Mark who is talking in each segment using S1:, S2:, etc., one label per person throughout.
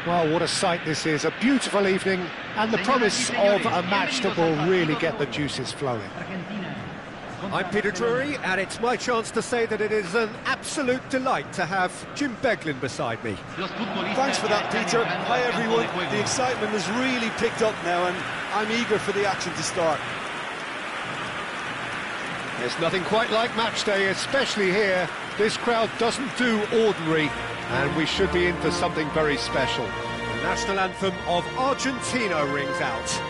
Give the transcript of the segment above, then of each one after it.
S1: Well, what a sight this is, a beautiful evening, and the promise of a match that will really get the juices flowing.
S2: I'm Peter Drury, and it's my chance to say that it is an absolute delight to have Jim Beglin beside me.
S3: Thanks for that, Peter. Hi, everyone. The excitement has really picked up now, and I'm eager for the action to start.
S1: There's nothing quite like match day, especially here. This crowd doesn't do ordinary, and we should be in for something very special.
S2: The national anthem of Argentina rings out.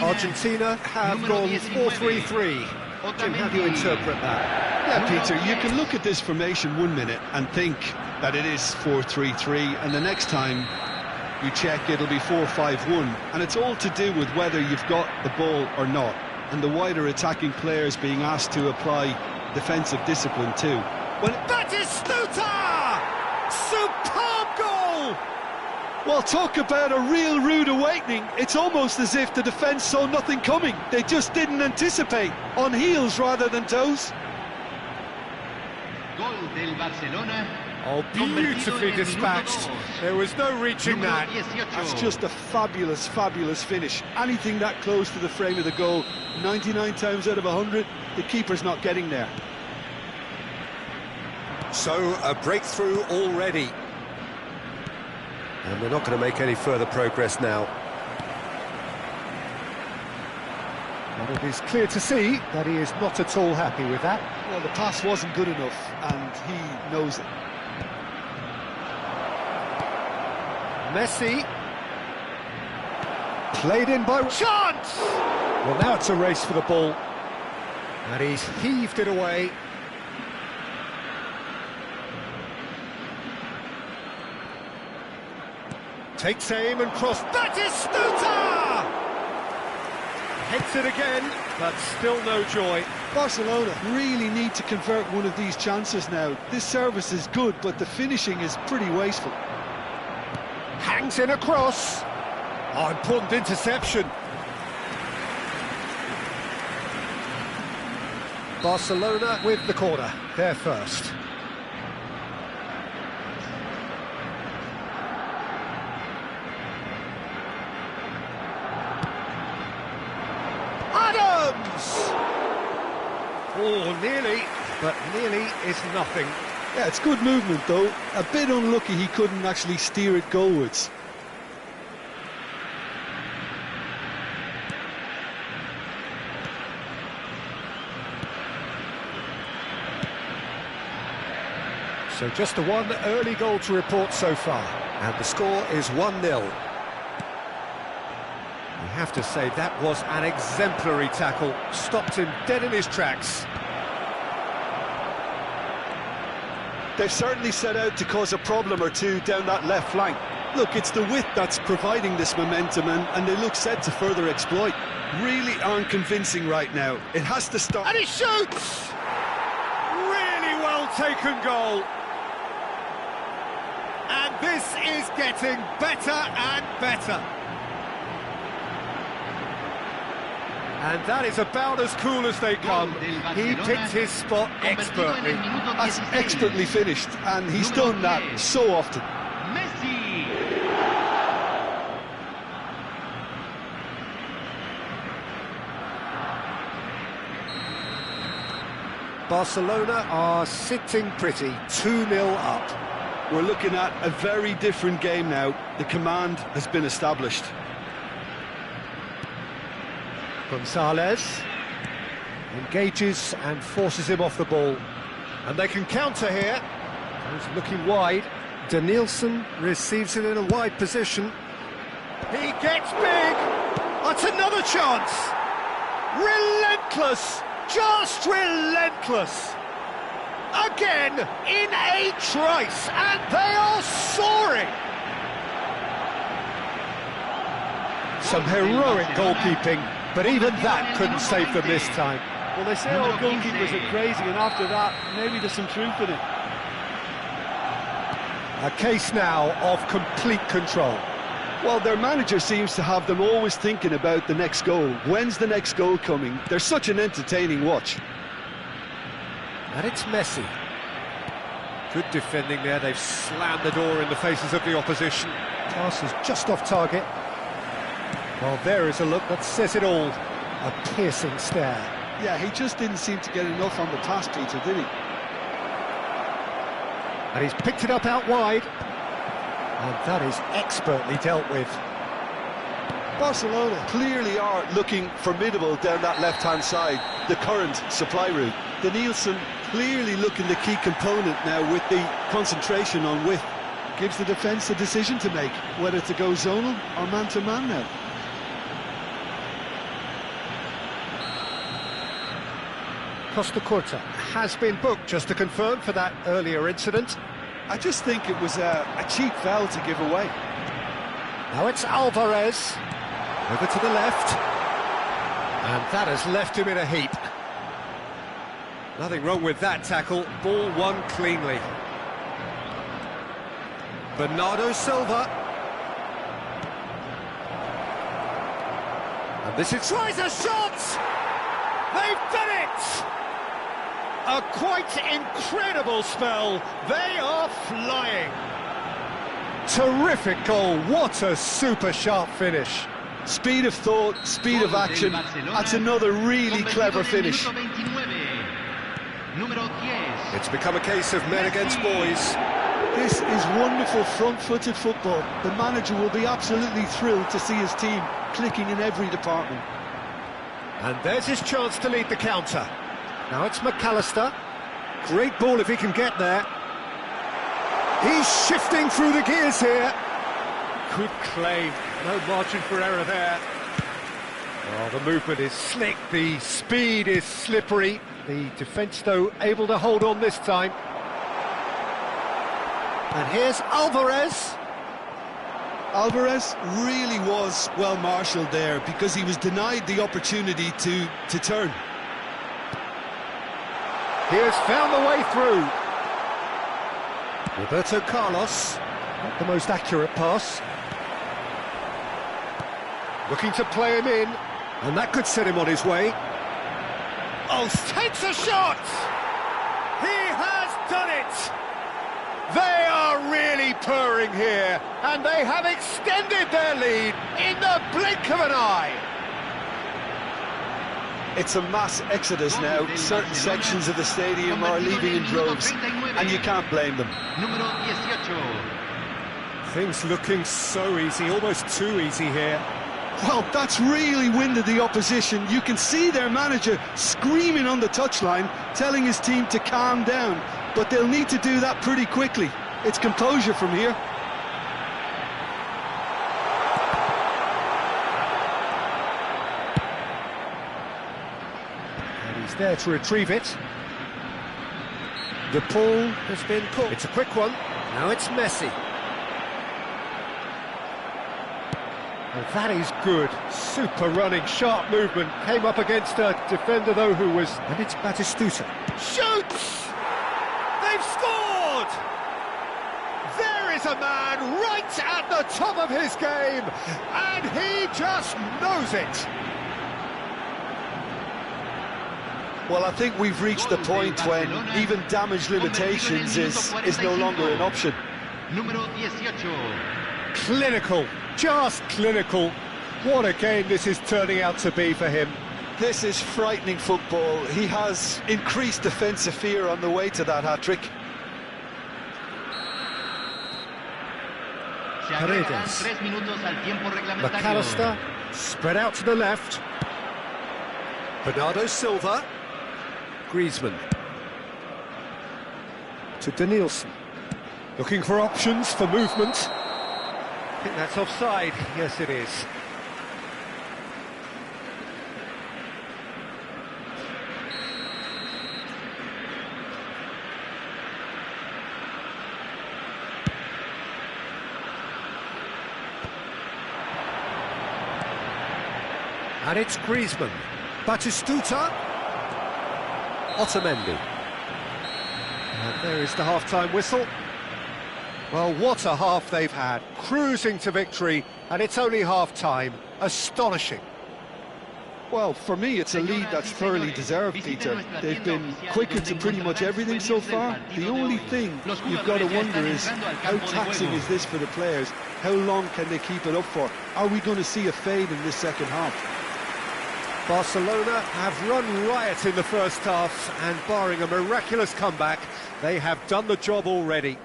S2: Argentina have gone 4-3-3. Jim, how do you interpret that?
S3: Yeah, Peter, you can look at this formation 1 minute and think that it is 4-3-3, and the next time you check it'll be 4-5-1, and it's all to do with whether you've got the ball or not, and the wider attacking players being asked to apply defensive discipline too.
S2: Well, Batistuta! Superb goal!
S3: Well, talk about a real rude awakening. It's almost as if the defence saw nothing coming. They just didn't anticipate, on heels rather than toes.
S2: Oh, beautifully dispatched. There was no reaching that.
S3: That's just a fabulous, fabulous finish. Anything that close to the frame of the goal, 99 times out of 100, the keeper's not getting there.
S2: So, a breakthrough already. And they're not going to make any further progress now.
S1: And it is clear to see that he is not at all happy with that.
S3: Well, the pass wasn't good enough, and he knows it.
S2: Messi.
S1: Played in by...
S2: Chance!
S1: Well, now it's a race for the ball.
S2: And he's heaved it away. Takes aim and cross. Batistuta! Hits it again, but still no joy.
S3: Barcelona really need to convert one of these chances now. This service is good, but the finishing is pretty wasteful.
S2: Hangs in a cross. Oh, important interception. Barcelona with the corner. They're first. Oh, nearly, but nearly is nothing.
S3: Yeah, it's good movement, though. A bit unlucky he couldn't actually steer it goalwards.
S2: So just the one early goal to report so far. And the score is 1-0. You have to say that was an exemplary tackle. Stopped him dead in his tracks.
S3: They've certainly set out to cause a problem or two down that left flank. Look, it's the width that's providing this momentum, and they look set to further exploit. Really aren't convincing right now. It has to stop.
S2: And he shoots! Really well taken goal. And this is getting better and better. And that is about as cool as they come. He picked his spot expertly.
S3: That's expertly finished, and he's done that so often.
S2: Barcelona are sitting pretty, 2-0 up.
S3: We're looking at a very different game now. The command has been established.
S2: Gonzalez engages and forces him off the ball. And they can counter here. He's looking wide. Danielson receives it in a wide position. He gets big. That's another chance. Relentless. Just relentless.
S1: Again, in a trice, and they are soaring! Some heroic goalkeeping, but even that couldn't save them this time.
S4: Well, they say all goalkeepers are crazy, and after that, maybe there's some truth in it.
S1: A case now of complete control.
S3: Well, their manager seems to have them always thinking about the next goal. When's the next goal coming? They're such an entertaining watch.
S1: And it's Messi. Good defending there, they've slammed the door in the faces of the opposition.
S2: Pass is just off target. Well, there is a look that says it all. A piercing stare.
S3: Yeah, he just didn't seem to get enough on the pass, Peter, did he?
S2: And he's picked it up out wide. And that is expertly dealt with.
S3: Barcelona clearly are looking formidable down that left-hand side, the current supply route. Danielson clearly looking the key component now with the concentration on width. Gives the defence a decision to make, whether to go zonal or man-to-man now.
S2: Costa Curta has been booked, just to confirm, for that earlier incident.
S3: I just think it was a cheap foul to give away.
S2: Now it's Alvarez. Over to the left.
S1: And that has left him in a heap. Nothing wrong with that tackle. Ball won cleanly. Bernardo Silva. And this is... tries a shot! They've done it! A quite incredible spell. They are flying. Terrific goal. What a super sharp finish.
S3: Speed of thought, speed of action. That's another really clever finish.
S1: It's become a case of men against boys.
S3: This is wonderful front-footed football. The manager will be absolutely thrilled to see his team clicking in every department.
S1: And there's his chance to lead the counter.
S2: Now it's McAllister. Great ball if he can get there. He's shifting through the gears here.
S1: Good claim. No margin for error there. Oh, the movement is slick. The speed is slippery. The defence, though, able to hold on this time.
S2: And here's Alvarez.
S3: Alvarez really was well marshalled there because he was denied the opportunity to turn.
S1: He has found the way through.
S2: Roberto Carlos, not the most accurate pass.
S1: Looking to play him in.
S2: And that could set him on his way.
S1: Oh, takes a shot! He has done it! They are really purring here, and they have extended their lead in the blink of an eye.
S3: It's a mass exodus now. Certain sections of the stadium are leaving in droves, and you can't blame them.
S2: Things looking so easy, almost too easy here.
S3: Well, that's really winded the opposition. You can see their manager screaming on the touchline, telling his team to calm down, but they'll need to do that pretty quickly. It's composure from here.
S2: And he's there to retrieve it. The ball has been caught.
S1: It's a quick one. Now it's Messi.
S2: And that is good. Super running, sharp movement. Came up against a defender, though, who was... And it's Batistuta.
S1: Shoots! They've scored! There is a man right at the top of his game, and he just knows it.
S3: Well, I think we've reached the point when even damage limitations is no longer an option.
S1: Clinical, just clinical. What a game this is turning out to be for him.
S3: This is frightening football. He has increased defensive fear on the way to that hat-trick.
S2: Paredes. McAllister, spread out to the left.
S1: Bernardo Silva.
S2: Griezmann. To Danielson.
S1: Looking for options, for movement. I think that's offside. Yes, it is.
S2: And it's Griezmann. Batistuta. Otamendi. And there is the half-time whistle. Well, what a half they've had. Cruising to victory, and it's only half-time. Astonishing.
S3: Well, for me, it's a lead that's thoroughly deserved, Peter. They've been quicker to pretty much everything so far. The only thing you've got to wonder is, how taxing is this for the players? How long can they keep it up for? Are we going to see a fade in this second half?
S2: Barcelona have run riot in the first half, and barring a miraculous comeback, they have done the job already.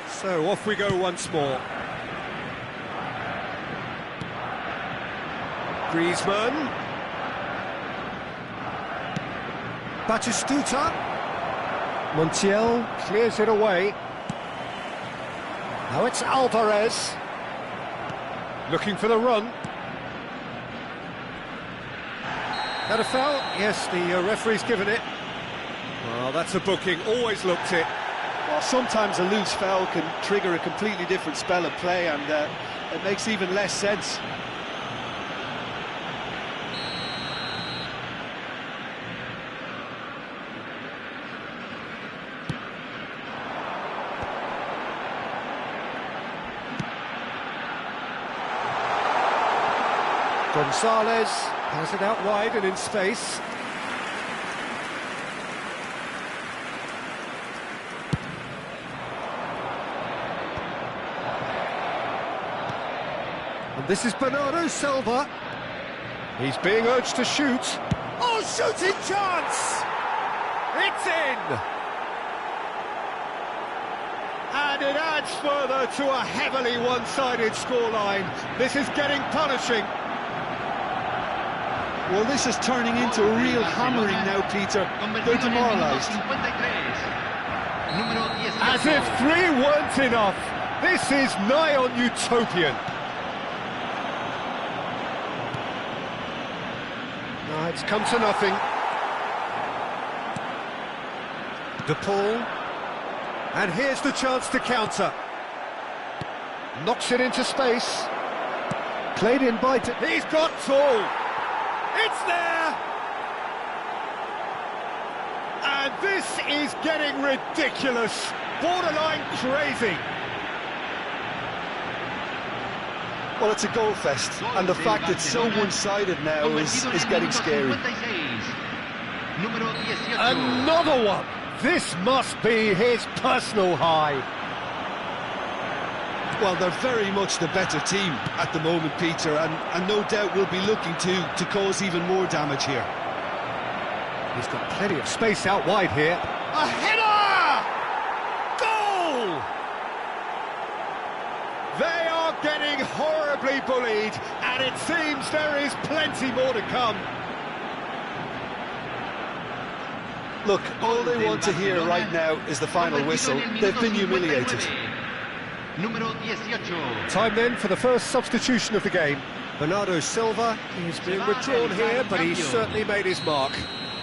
S2: So off we go once more. Griezmann. Batistuta. Montiel clears it away. Now it's Alvarez. Looking for the run. That a foul? Yes, the referee's given it. Well, that's a booking, always looked it.
S3: Well, sometimes a loose foul can trigger a completely different spell of play, and it makes even less sense.
S2: Gonzalez has it out wide and in space. And this is Bernardo Silva. He's being urged to shoot. Oh, shooting chance! It's in! And it adds further to a heavily one-sided scoreline. This is getting punishing.
S3: Well, this is turning into a real hammering now, Peter. They're demoralised.
S2: As if 3 weren't enough. This is nigh on utopian. No, it's come to nothing. De Paul. And here's the chance to counter. Knocks it into space. Played in by... He's got tall. It's there! And this is getting ridiculous. Borderline crazy.
S3: Well, it's a goal fest, and the fact it's so one-sided now is getting scary.
S2: Another one! This must be his personal high.
S3: Well, they're very much the better team at the moment, Peter, and no doubt will be looking to cause even more damage here.
S2: He's got plenty of space out wide here. A header! Goal! They are getting horribly bullied, and it seems there is plenty more to come.
S3: Look, all they want to hear right now is the final whistle. They've been humiliated.
S2: Time then for the first substitution of the game. Bernardo Silva is being withdrawn here, but he's certainly made his mark.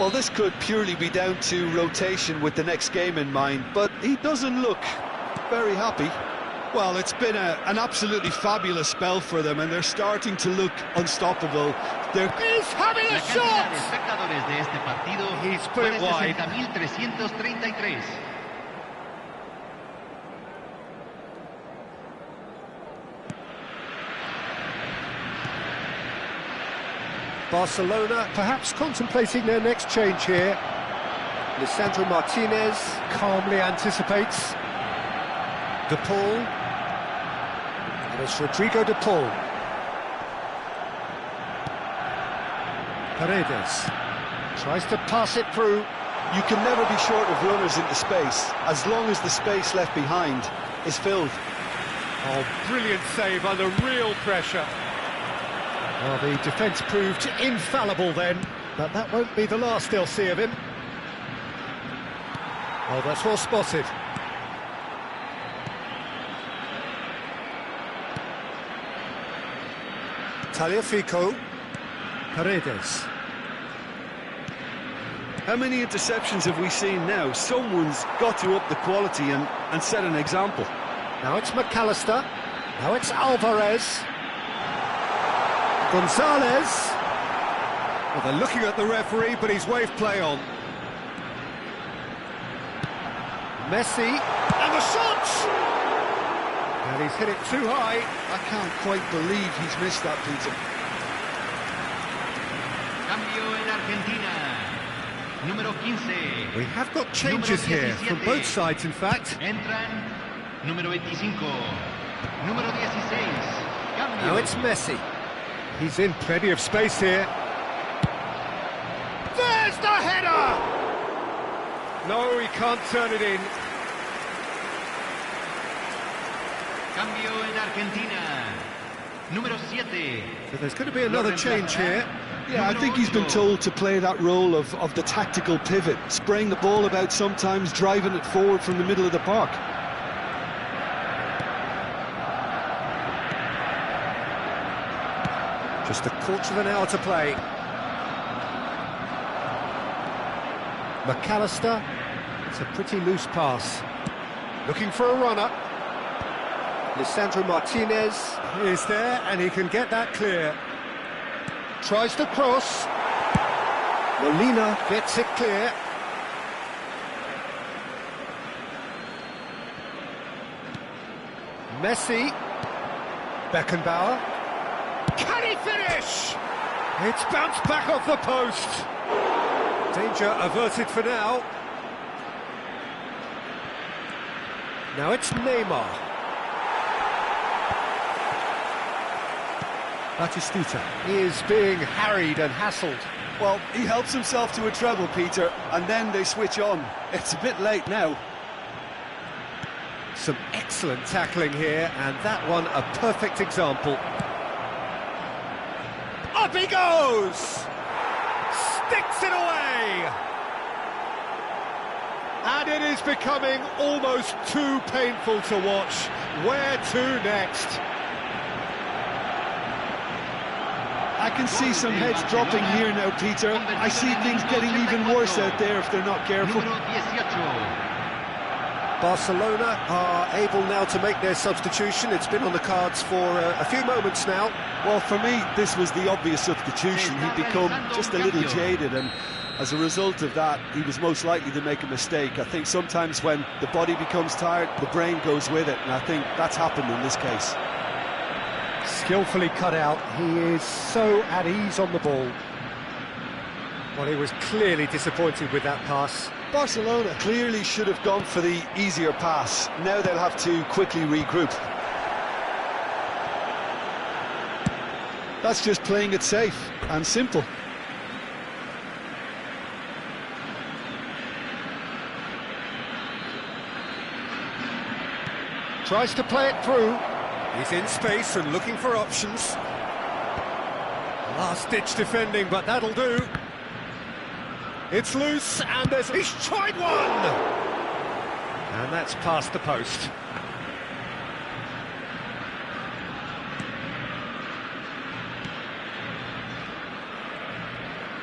S3: Well, this could purely be down to rotation with the next game in mind, but he doesn't look very happy. Well, it's been an absolutely fabulous spell for them, and they're starting to look unstoppable.
S2: He's having a shot! He's put it wide. Barcelona perhaps contemplating their next change here. Lisandro Martinez calmly anticipates. De Paul. And it's Rodrigo De Paul. Paredes tries to pass it through.
S3: You can never be short of runners into space, as long as the space left behind is filled.
S2: Oh, brilliant save under real pressure. Well, the defence proved infallible then, but that won't be the last they'll see of him. Oh, that's well spotted. Tagliafico. Paredes.
S3: How many interceptions have we seen now? Someone's got to up the quality and set an example.
S2: Now it's McAllister. Now it's Alvarez. Gonzalez. Well, they're looking at the referee, but he's waved play on. Messi. And the shot! And he's hit it too high.
S3: I can't quite believe he's missed that, Peter.
S5: Cambio en Argentina. Número 15.
S2: We have got changes here from both sides, in fact.
S5: Entran número 25. Número 16. Cambio.
S2: Now it's Messi. He's in plenty of space here. There's the header! No, he can't turn it in.
S5: Cambio en Argentina. Número 7.
S2: So there's going to be another change here.
S3: Yeah, I think he's been told to play that role of the tactical pivot, spraying the ball about sometimes, driving it forward from the middle of the park.
S2: Just a quarter of an hour to play. McAllister. It's a pretty loose pass. Looking for a runner. Lisandro Martinez is there, and he can get that clear. Tries to cross. Molina gets it clear. Messi. Beckenbauer. Can he finish? It's bounced back off the post. Danger averted for now. Now it's Neymar. Batistuta is being harried and hassled.
S3: Well, he helps himself to a treble, Peter, and then they switch on. It's a bit late now.
S2: Some excellent tackling here, and that one a perfect example. Up he goes! Sticks it away! And it is becoming almost too painful to watch. Where to next?
S3: I can see some heads dropping here now, Peter. I see things getting even worse out there if they're not careful.
S2: Barcelona are able now to make their substitution. It's been on the cards for a few moments now.
S3: Well, for me, this was the obvious substitution. He'd become just a little jaded, and as a result of that, he was most likely to make a mistake. I think sometimes when the body becomes tired, the brain goes with it, and I think that's happened in this case.
S2: Skillfully cut out. He is so at ease on the ball. Well, he was clearly disappointed with that pass.
S3: Barcelona clearly should have gone for the easier pass. Now they'll have to quickly regroup. That's just playing it safe and simple.
S2: Tries to play it through. He's in space and looking for options. Last-ditch defending, but that'll do. It's loose, and he's tried one! And that's past the post.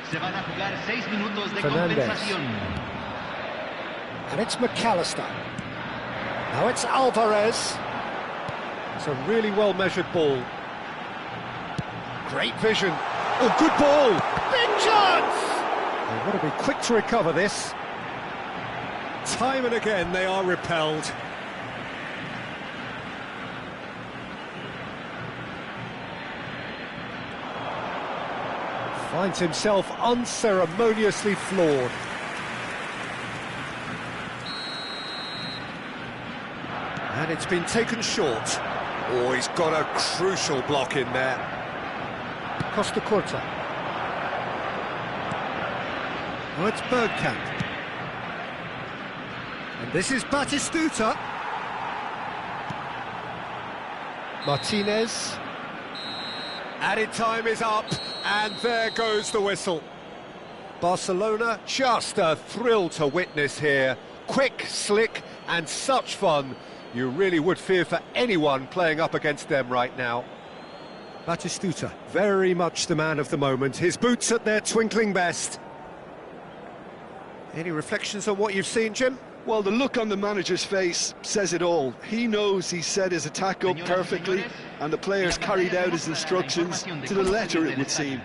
S5: Se van a jugar 6 minutos de
S2: Fernandez.
S5: compensación.
S2: And it's McAllister. Now it's Alvarez. It's a really well-measured ball. Great vision. Oh, good ball! Big chance! They've got to be quick to recover this. Time and again they are repelled. Finds himself unceremoniously floored. And it's been taken short. Oh, he's got a crucial block in there. Costa Curta. Oh, it's Bergkamp. And this is Batistuta. Martinez. Added time is up, and there goes the whistle. Barcelona, just a thrill to witness here. Quick, slick, and such fun. You really would fear for anyone playing up against them right now. Batistuta, very much the man of the moment. His boots at their twinkling best. Any reflections on what you've seen, Jim?
S3: Well, the look on the manager's face says it all. He knows he set his attack up perfectly, and the players carried out his instructions to the letter, it would seem.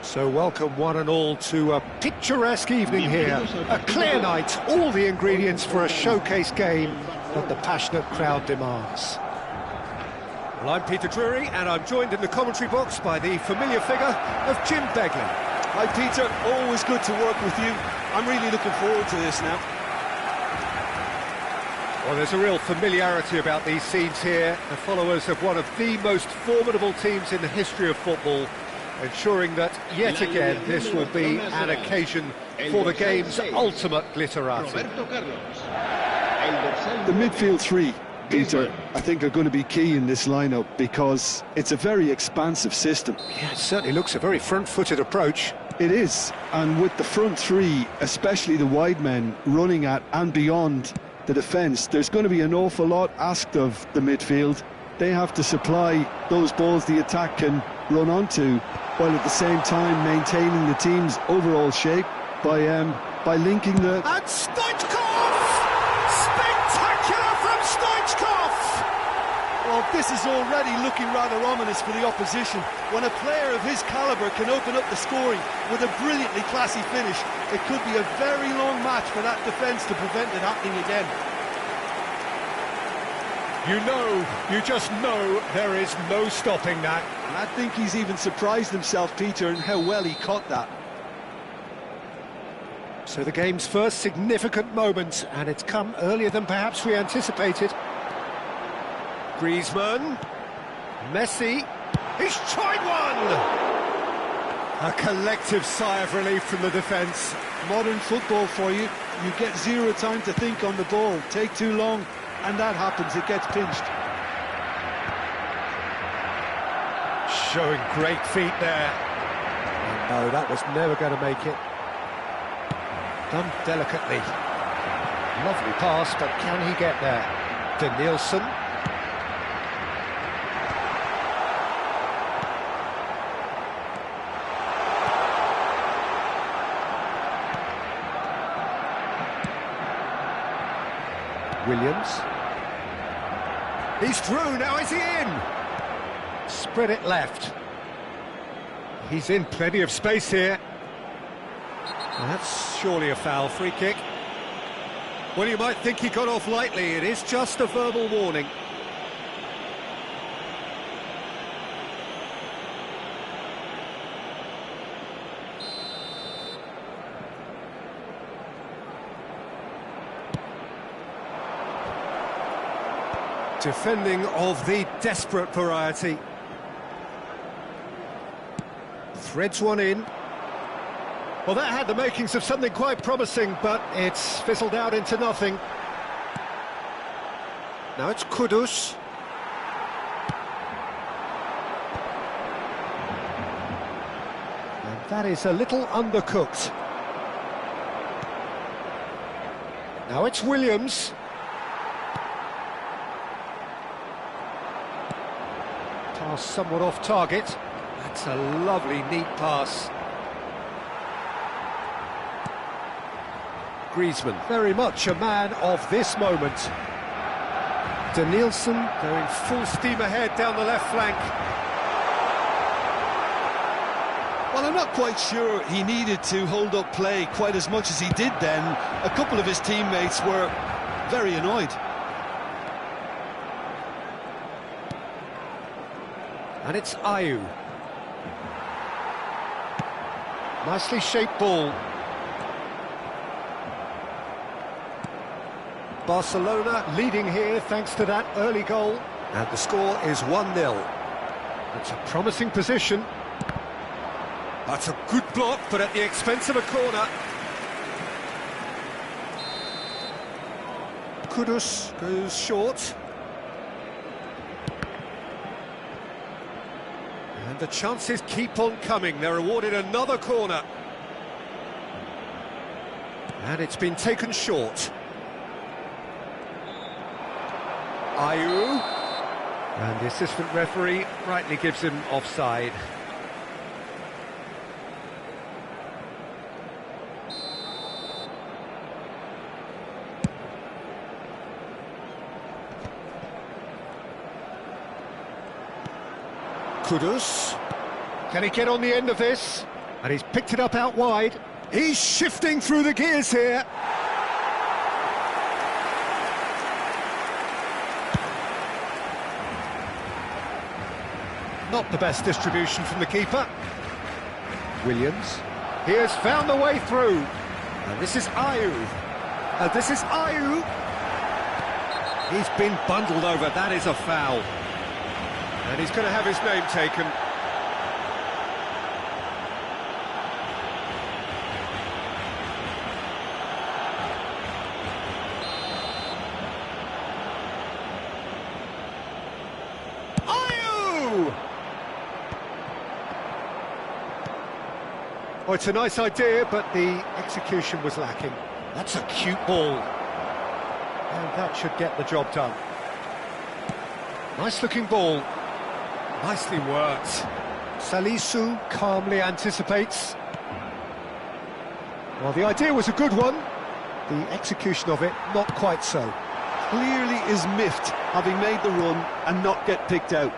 S2: So welcome one and all to a picturesque evening here. A clear night, all the ingredients for a showcase game that the passionate crowd demands. Well, I'm Peter Drury, and I'm joined in the commentary box by the familiar figure of Jim Begley.
S3: Hi Peter, always good to work with you. I'm really looking forward to this now.
S2: Well, there's a real familiarity about these scenes here. The followers of one of the most formidable teams in the history of football, ensuring that, yet again, this will be an occasion for the game's ultimate glitterati.
S3: The midfield three, Peter, I think are going to be key in this lineup because it's a very expansive system.
S2: Yeah, it certainly looks a very front-footed approach.
S3: It is, and with the front three, especially the wide men, running at and beyond the defence, there's going to be an awful lot asked of the midfield. They have to supply those balls the attack can run onto, while at the same time maintaining the team's overall shape by linking the...
S2: And Stoichkov! Spectacular from Stoichkov!
S4: Well, this is already looking rather ominous for the opposition. When a player of his calibre can open up the scoring with a brilliantly classy finish, it could be a very long match for that defence to prevent it happening again.
S2: You just know there is no stopping that.
S3: And I think he's even surprised himself, Peter, in how well he caught that.
S2: So the game's first significant moment, and it's come earlier than perhaps we anticipated. Griezmann, Messi, he's tried one! A collective sigh of relief from the defence.
S3: Modern football for you. You get zero time to think on the ball. Take too long, and that happens, it gets pinched.
S2: Showing great feet there. No, that was never going to make it. Done delicately. Lovely pass, but can he get there? Danielson. Williams. He's through, now is he in? Spread it left. He's in plenty of space here. That's surely a foul, free kick. Well, you might think he got off lightly. It is just a verbal warning. Defending of the desperate variety. Threads one in. Well, that had the makings of something quite promising, but it's fizzled out into nothing. Now it's Kudus. And that is a little undercooked. Now it's Williams. Pass somewhat off target. That's a lovely, neat pass. Griezmann, very much a man of this moment. Danielson going full steam ahead down the left flank.
S4: Well, I'm not quite sure he needed to hold up play quite as much as he did then. A couple of his teammates were very annoyed.
S2: And it's Ayew. Nicely shaped ball. Barcelona leading here thanks to that early goal. And the score is 1-0. It's a promising position. That's a good block, but at the expense of a corner. Kudus goes short. And the chances keep on coming. They're awarded another corner. And it's been taken short. Ayew. And the assistant referee rightly gives him offside. Kudus. Can he get on the end of this? And he's picked it up out wide. He's shifting through the gears here. Not the best distribution from the keeper. Williams. He has found the way through. And this is Ayew. And this is Ayew. He's been bundled over. That is a foul. And he's going to have his name taken. Ayew! Oh, it's a nice idea, but the execution was lacking. That's a cute ball. And that should get the job done. Nice-looking ball. Nicely worked. Salisu calmly anticipates. Well, the idea was a good one. The execution of it, not quite so.
S4: Clearly is miffed, having made the run and not get picked out.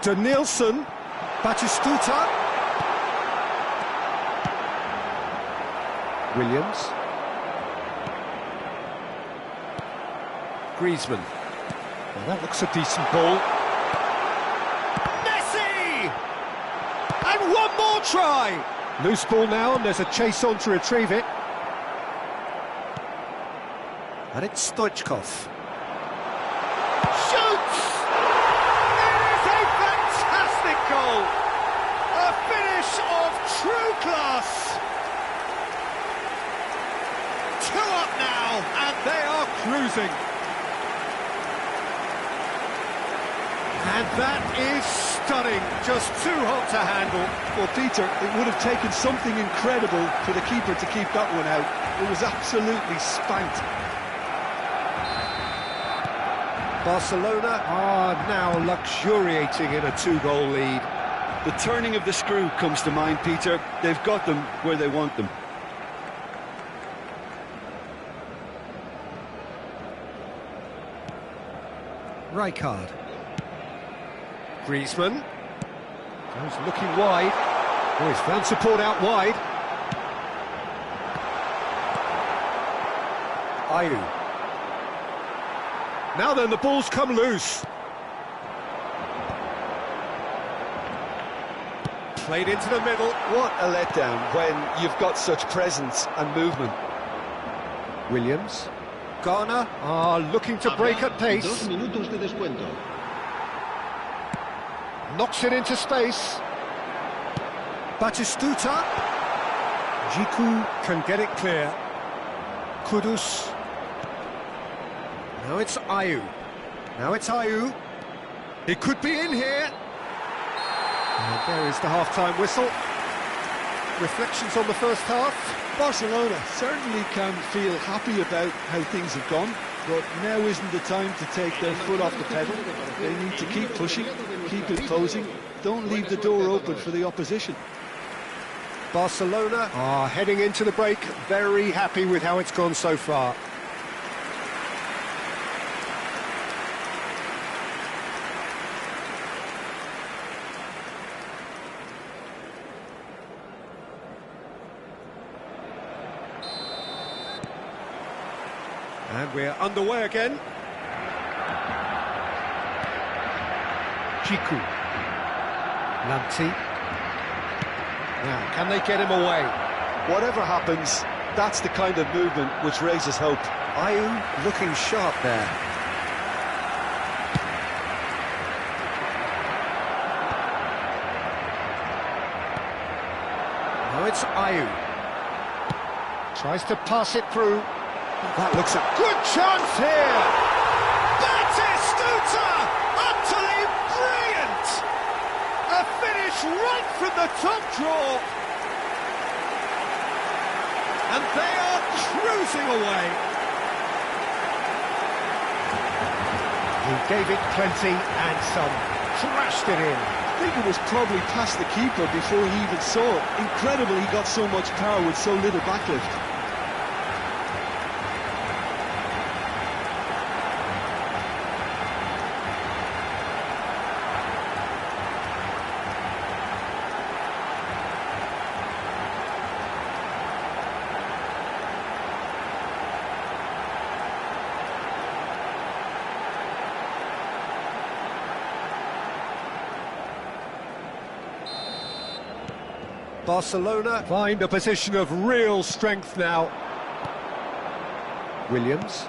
S2: Danielson. Batistuta. Williams. Griezmann. Well, that looks a decent ball. Messi! And one more try! Loose ball now, and there's a chase on to retrieve it. And it's Stoichkov. Shoots! It is a fantastic goal! A finish of true class! 2 up now, and they are cruising. And that is stunning, just too hot to handle.
S4: Well, Peter, it would have taken something incredible for the keeper to keep that one out. It was absolutely spanked.
S2: Barcelona are now luxuriating in a 2-goal lead.
S3: The turning of the screw comes to mind, Peter. They've got them where they want them.
S2: Rijkaard. Griezmann. Goes looking wide. Oh, he's found support out wide. Ayew. Now then, the ball's come loose. Played into the middle.
S3: What a letdown when you've got such presence and movement.
S2: Williams. Ghana are looking to break at pace.
S5: 2 minutos de descuento.
S2: Knocks it into space. Batistuta. Jiku can get it clear. Kudus. Now it's Ayew. Now it's Ayew. He could be in here. And there is the half-time whistle. Reflections on the first half.
S4: Barcelona certainly can feel happy about how things have gone, but now isn't the time to take their foot off the pedal. They need to keep pushing, keep imposing, don't leave the door open for the opposition.
S2: Barcelona are heading into the break, very happy with how it's gone so far. And we're underway again. Jiku. Lanti. Now, can they get him away?
S3: Whatever happens, that's the kind of movement which raises hope.
S2: Ayew looking sharp there. Now it's Ayew. Tries to pass it through. That looks a good chance here. Batistuta! Utterly brilliant! A finish right from the top draw. And they are cruising away. He gave it plenty and some. Thrashed it in.
S4: I think it was probably past the keeper before he even saw it. Incredible he got so much power with so little backlift.
S2: Barcelona find a position of real strength now. Williams.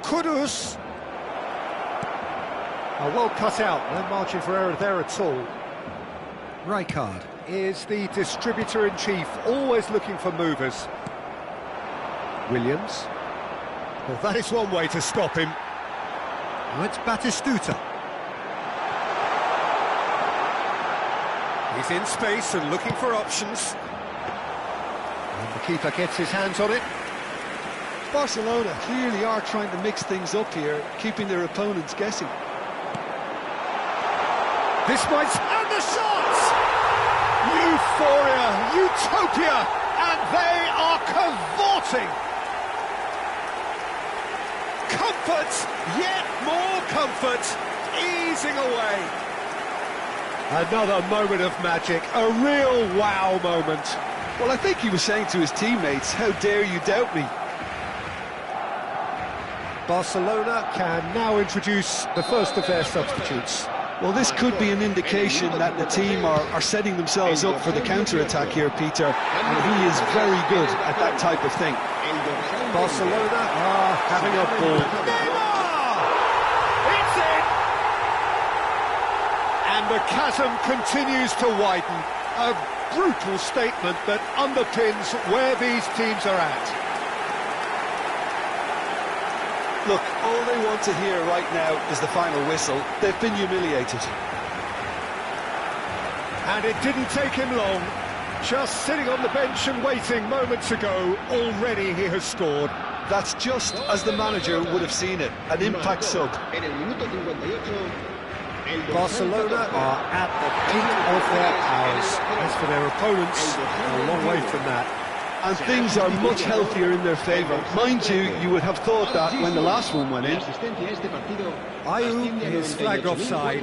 S2: Kudus. Well cut out, no margin for error there at all. Rijkaard is the distributor-in-chief, always looking for movers. Williams. Well, that is one way to stop him. Now it's Batistuta. He's in space and looking for options. And the keeper gets his hands on it.
S4: Barcelona clearly are trying to mix things up here, keeping their opponents guessing.
S2: This might... And the shots! Euphoria, utopia, and they are cavorting. Comfort, yet more comfort, easing away. Another moment of magic, a real wow moment.
S3: Well, I think he was saying to his teammates, how dare you doubt me?
S2: Barcelona can now introduce the first of their substitutes.
S3: Well, this could be an indication that the team are setting themselves up for the counter-attack here, Peter, and he is very good at that type of thing.
S2: Barcelona are having a ball. And the chasm continues to widen. A brutal statement that underpins where these teams are at.
S3: Look, all they want to hear right now is the final whistle. They've been humiliated.
S2: And it didn't take him long. Just sitting on the bench and waiting moments ago, already he has scored.
S3: That's just as the manager would have seen it, an impact sub.
S2: Barcelona are at the peak of their powers. As for their opponents, a long way from that.
S3: And things are much healthier in their favour. Mind you, you would have thought that when the last one went in.
S2: Ayew is flagged offside.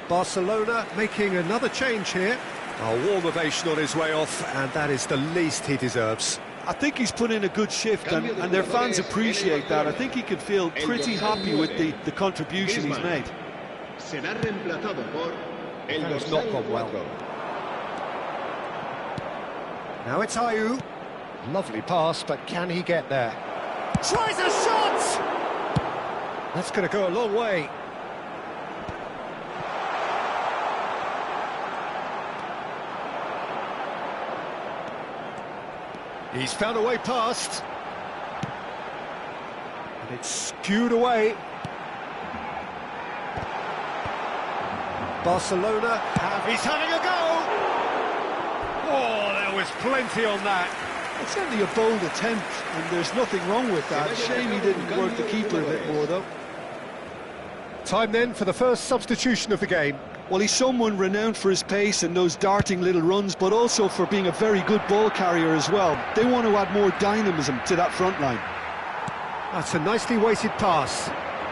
S2: Barcelona making another change here. A warm ovation on his way off, and that is the least he deserves.
S4: I think he's put in a good shift, and their fans appreciate that. I think he could feel pretty happy with the contribution he's made.
S2: That's not gone well. Now it's Ayew. Lovely pass, but can he get there? Tries a shot! That's going to go a long way. He's found a way past. And it's skewed away. Barcelona he's having a go! Oh, there was plenty on that.
S4: It's certainly a bold attempt, and there's nothing wrong with that. Shame he didn't work the keeper a bit more, though.
S2: Time then for the first substitution of the game.
S4: Well, he's someone renowned for his pace and those darting little runs, but also for being a very good ball carrier as well. They want to add more dynamism to that front line.
S2: That's a nicely weighted pass.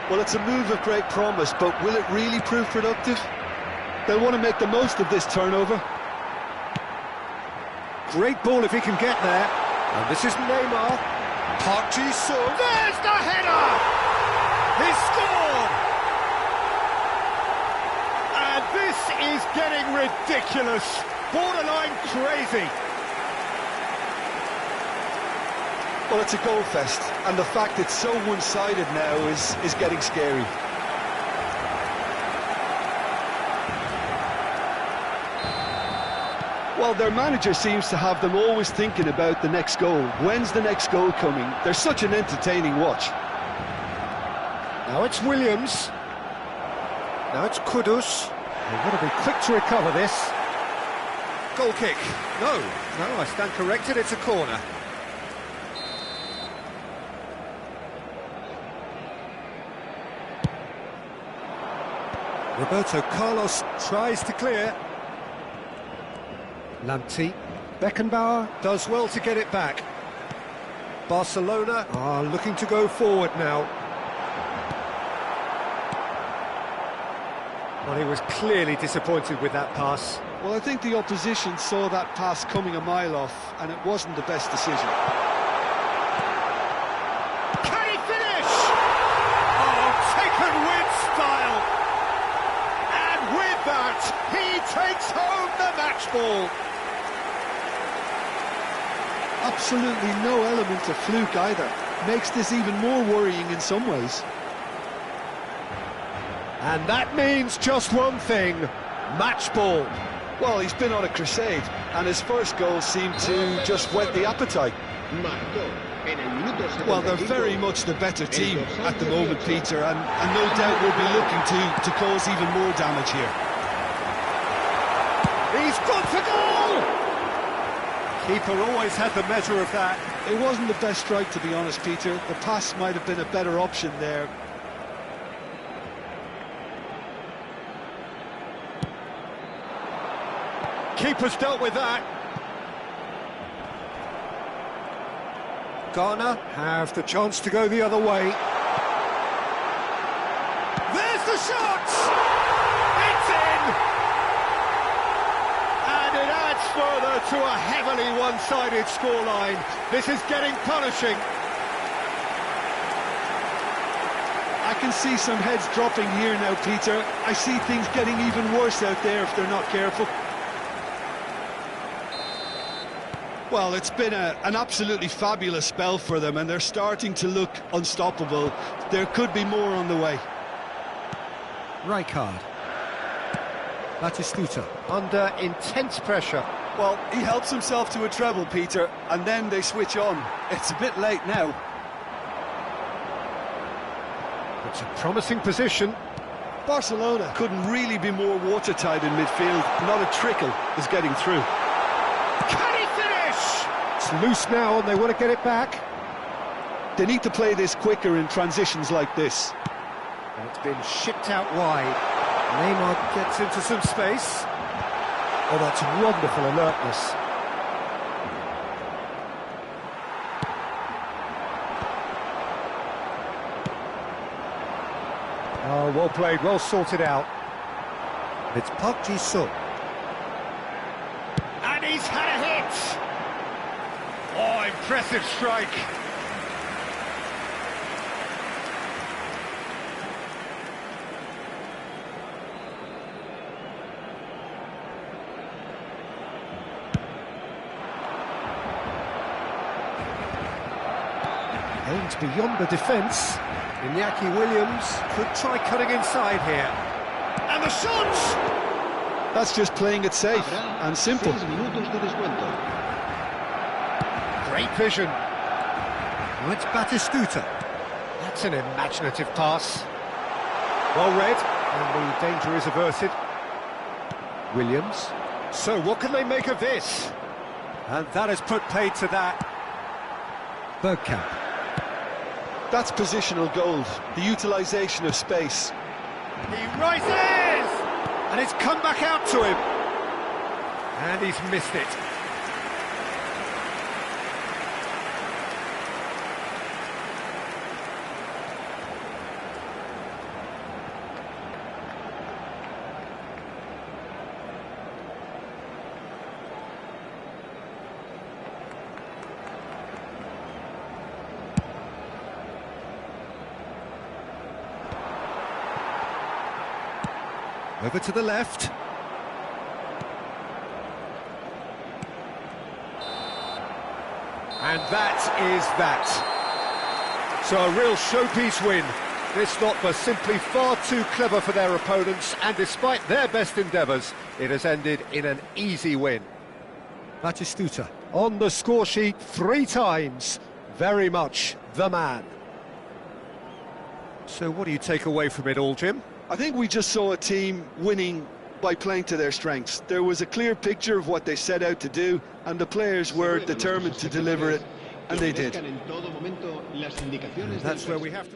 S4: Well, it's a move of great promise, but will it really prove productive? They'll want to make the most of this turnover.
S2: Great ball if he can get there. And this is Neymar. Park Ji-sung. There's the header! He scored! And this is getting ridiculous. Borderline crazy.
S4: Well, it's a goal fest, and the fact it's so one-sided now is getting scary. Well, their manager seems to have them always thinking about the next goal. When's the next goal coming? They're such an entertaining watch.
S2: Now it's Williams. Now it's Kudus. They've got to be quick to recover this. Goal kick. No, I stand corrected, it's a corner. Roberto Carlos tries to clear. Lamptey. Beckenbauer does well to get it back. Barcelona are looking to go forward now. Well, he was clearly disappointed with that pass.
S4: Well, I think the opposition saw that pass coming a mile off, and it wasn't the best decision.
S2: Can he finish? Oh, taken with style. And with that, he takes home the match ball.
S4: Absolutely no element of fluke either. Makes this even more worrying in some ways.
S2: And that means just one thing, match ball.
S4: Well, he's been on a crusade, and his first goal seemed to just whet the appetite. Well, they're very much the better team at the moment, Peter, and no doubt will be looking to cause even more damage here.
S2: He's got to goal! Keeper always had the measure of that.
S4: It wasn't the best strike, to be honest, Peter. The pass might have been a better option there.
S2: Keeper's dealt with that. Ghana have the chance to go the other way. There's the shot! It's in! And it adds further to a heavily one-sided scoreline. This is getting punishing.
S4: I can see some heads dropping here now, Peter. I see things getting even worse out there if they're not careful. Well, it's been an absolutely fabulous spell for them, and they're starting to look unstoppable. There could be more on the way.
S2: Rijkaard. Batistuta under intense pressure.
S4: Well, he helps himself to a treble, Peter, and then they switch on. It's a bit late now.
S2: It's a promising position.
S4: Barcelona couldn't really be more watertight in midfield. Not a trickle is getting through.
S2: Can he finish? It's loose now and they want to get it back.
S4: They need to play this quicker in transitions like this.
S2: And it's been shipped out wide. Neymar gets into some space. Oh, that's wonderful alertness. Oh, well played, well sorted out. It's Park Ji-sung. And he's had a hit! Oh,
S1: impressive strike.
S2: Aims beyond the defence. Iñaki Williams could try cutting inside here.
S1: And the shot!
S3: That's just playing it safe and simple.
S2: Great vision. Now it's Batistuta. That's an imaginative pass. Well read, and the danger is averted. Williams.
S1: So what can they make of this?
S2: And that has put paid to that. Bergkamp.
S3: That's positional gold, the utilisation of space.
S1: He rises!
S2: And it's come back out to him. And he's missed it. Over to the left.
S1: And that is that. So a real showpiece win. This lot was simply far too clever for their opponents, and despite their best endeavours, it has ended in an easy win.
S2: Batistuta on the score sheet 3 times. Very much the man.
S1: So what do you take away from it all, Jim?
S3: I think we just saw a team winning by playing to their strengths. There was a clear picture of what they set out to do, and the players were determined to deliver it, and they did.
S2: And that's where we have to...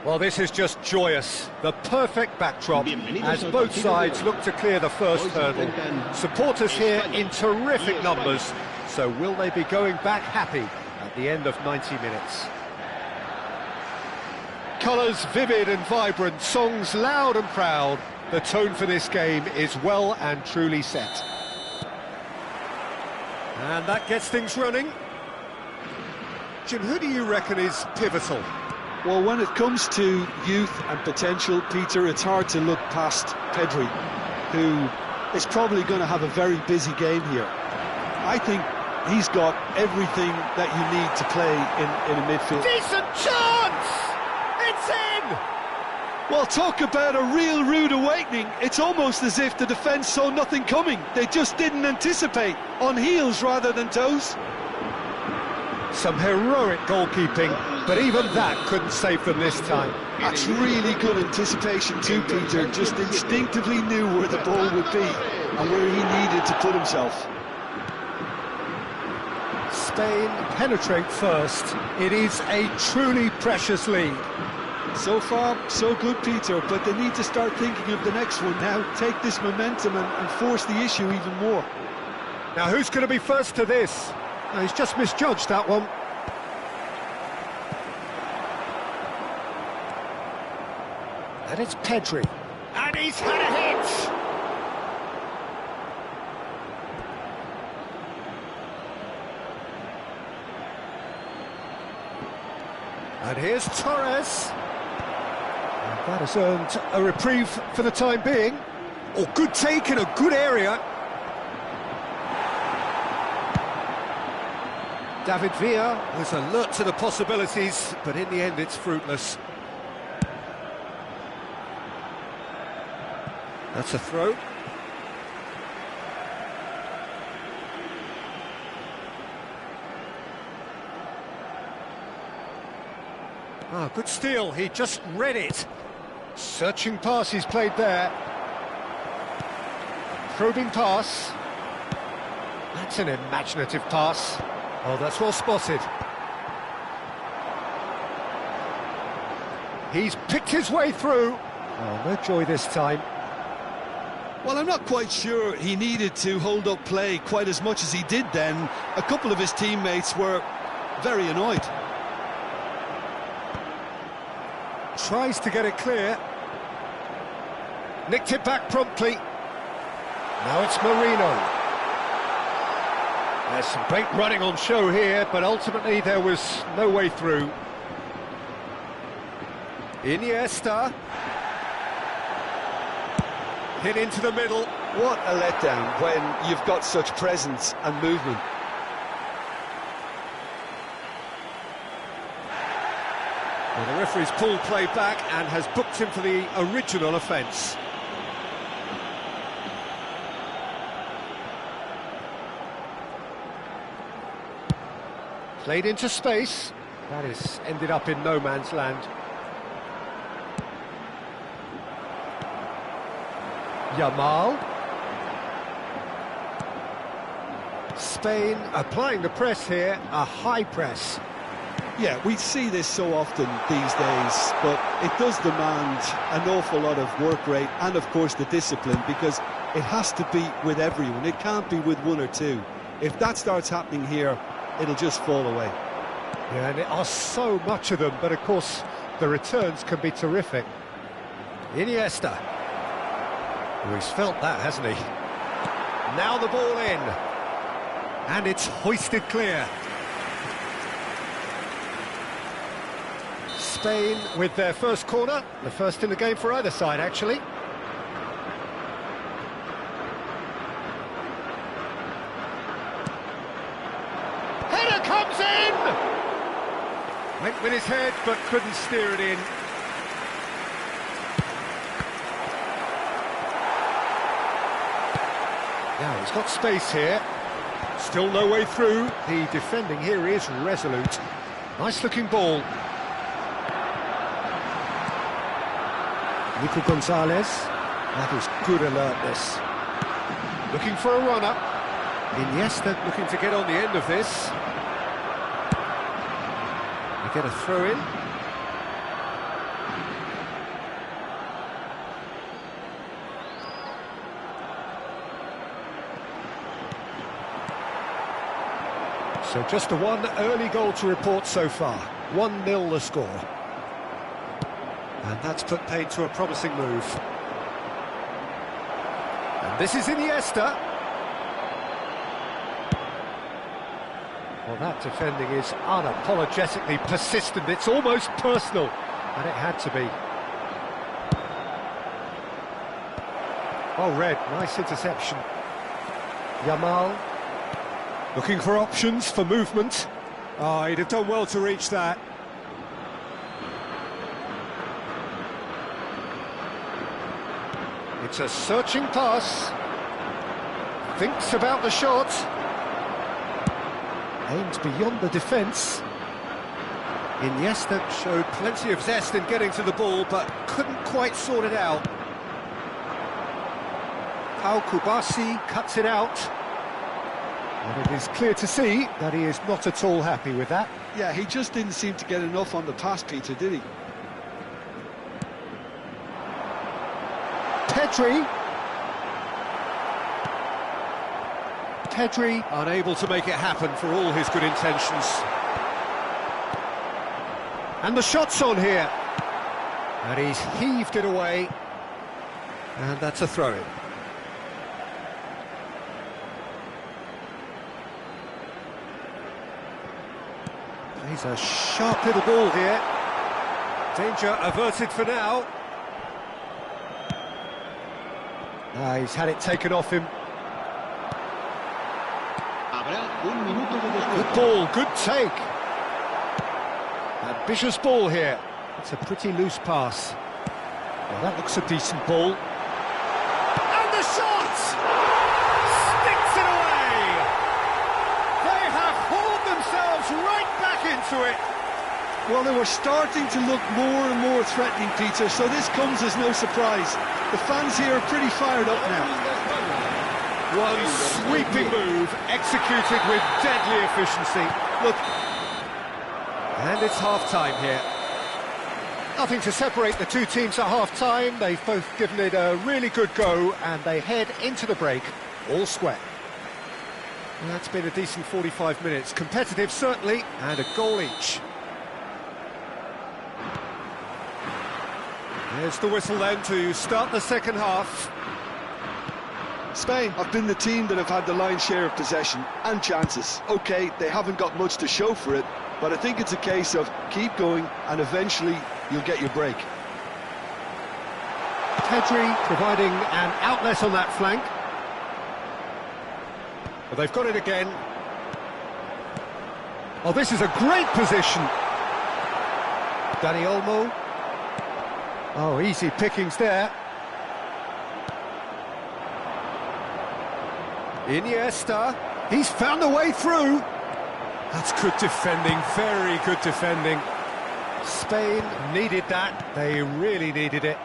S2: Well, this is just joyous. The perfect backdrop as both sides look to clear the first hurdle. Supporters here in terrific numbers. So will they be going back happy at the end of 90 minutes? Colours vivid and vibrant, songs loud and proud. The tone for this game is well and truly set. And that gets things running. Jim, who do you reckon is pivotal?
S3: Well, when it comes to youth and potential, Peter, it's hard to look past Pedri, who is probably going to have a very busy game here. I think he's got everything that you need to play in a midfield.
S2: Decent chance! It's in!
S4: Well, talk about a real rude awakening. It's almost as if the defence saw nothing coming. They just didn't anticipate, on heels rather than toes.
S2: Some heroic goalkeeping, but even that couldn't save them this time.
S4: That's really good anticipation too, Peter. Just instinctively knew where the ball would be and where he needed to put himself.
S2: Spain penetrate first. It is a truly precious lead.
S4: So far, so good, Peter, but they need to start thinking of the next one now. Take this momentum and force the issue even more.
S2: Now, who's going to be first to this? No, he's just misjudged that one. And it's Pedri.
S1: And he's had a hit!
S2: And here's Torres. And that has earned a reprieve for the time being. Oh, good take in a good area. David Villa was alert to the possibilities, but in the end it's fruitless. That's a throw. Ah, good steal, he just read it. Searching pass he's played there. Probing pass. That's an imaginative pass. Oh, that's well spotted. He's picked his way through. Oh, no joy this time.
S4: Well, I'm not quite sure he needed to hold up play quite as much as he did then. A couple of his teammates were very annoyed.
S2: Tries to get it clear. Nicked it back promptly. Now it's Marino. There's some great running on show here, but ultimately there was no way through. Iniesta. Hit into the middle.
S4: What a letdown when you've got such presence and movement.
S2: Well, the referee's pulled play back and has booked him for the original offence. Played into space. That is ended up in no man's land. Yamal. Spain applying the press here, a high press.
S4: Yeah, we see this so often these days, but it does demand an awful lot of work rate and, of course, the discipline, because it has to be with everyone. It can't be with one or two. If that starts happening here, it'll just fall away.
S2: Yeah, and there are so much of them, but of course the returns can be terrific. Iniesta. Oh, he's felt that, hasn't he? Now the ball in. And it's hoisted clear. Spain with their first corner, the first in the game for either side, actually.
S1: Header comes in!
S2: Went with his head, but couldn't steer it in. Now he's got space here. Still no way through. The defending here is resolute. Nice looking ball. Nico Gonzalez. That is good alertness. Looking for a runner. Iniesta looking to get on the end of this. They get a throw in. So just the one early goal to report so far. 1-0 the score. And that's put paid to a promising move. And this is Iniesta. Well, that defending is unapologetically persistent. It's almost personal, and it had to be. Oh, Red, nice interception. Yamal, looking for options for movement. Oh, he'd have done well to reach that. It's a searching pass. Thinks about the shot. Aims beyond the defence. Iniesta showed plenty of zest in getting to the ball, but couldn't quite sort it out. Pau Kubasi cuts it out. And it is clear to see that he is not at all happy with that.
S3: Yeah, he just didn't seem to get enough on the pass, Peter, did he?
S2: Pedri unable to make it happen for all his good intentions. And the shot's on here. And he's heaved it away. And that's a throw-in. He's a sharp little ball here. Danger averted for now. He's had it taken off him. Good ball, good take. Ambitious ball here. It's a pretty loose pass. Well, that looks a decent ball.
S1: And the shot! Sticks it away! They have hauled themselves right back into it.
S4: Well, they were starting to look more and more threatening, Peter, so this comes as no surprise. The fans here are pretty fired up now.
S2: One sweeping move, executed with deadly efficiency. Look, and it's half-time here. Nothing to separate the two teams at half-time. They've both given it a really good go, and they head into the break all square. And that's been a decent 45 minutes. Competitive, certainly, and a goal each. There's the whistle then to start the second half.
S3: Spain have been the team that have had the lion's share of possession and chances. OK, they haven't got much to show for it, but I think it's a case of keep going and eventually you'll get your break.
S2: Pedri providing an outlet on that flank. Well, they've got it again. Oh, this is a great position. Dani Olmo. Oh, easy pickings there. Iniesta. He's found a way through. That's good defending, very good defending. Spain needed that. They really needed it.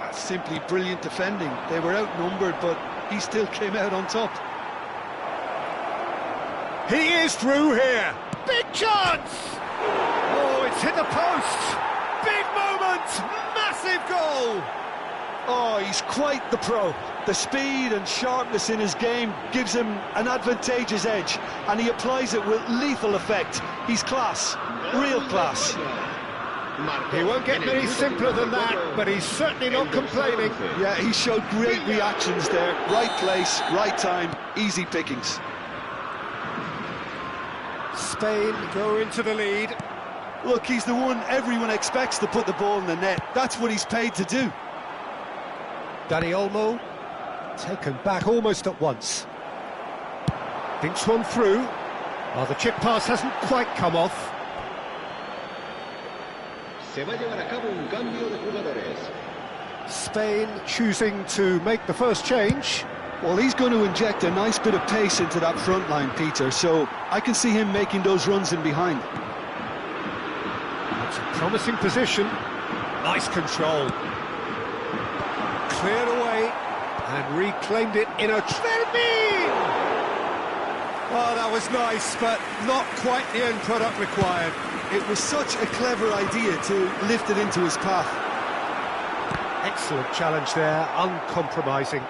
S3: That's simply brilliant defending. They were outnumbered, but he still came out on top.
S2: He is through here. Big chance! Oh, it's hit the post. Big moment! Massive goal!
S3: Oh, he's quite the pro. The speed and sharpness in his game gives him an advantageous edge, and he applies it with lethal effect. He's class, real class.
S2: He won't get any simpler than that, but he's certainly not complaining.
S3: Yeah, he showed great reactions there. Right place, right time, easy pickings.
S2: Spain go into the lead.
S4: Look, he's the one everyone expects to put the ball in the net. That's what he's paid to do.
S2: Dani Olmo, taken back almost at once. Thinks one through. Well, the chip pass hasn't quite come off. Spain choosing to make the first change.
S3: Well, he's going to inject a nice bit of pace into that front line, Peter, so I can see him making those runs in behind.
S2: That's a promising position. Nice control. Cleared away and reclaimed it in a Fermin! Oh, that was nice, but not quite the end product required.
S4: It was such a clever idea to lift it into his path.
S2: Excellent challenge there, uncompromising.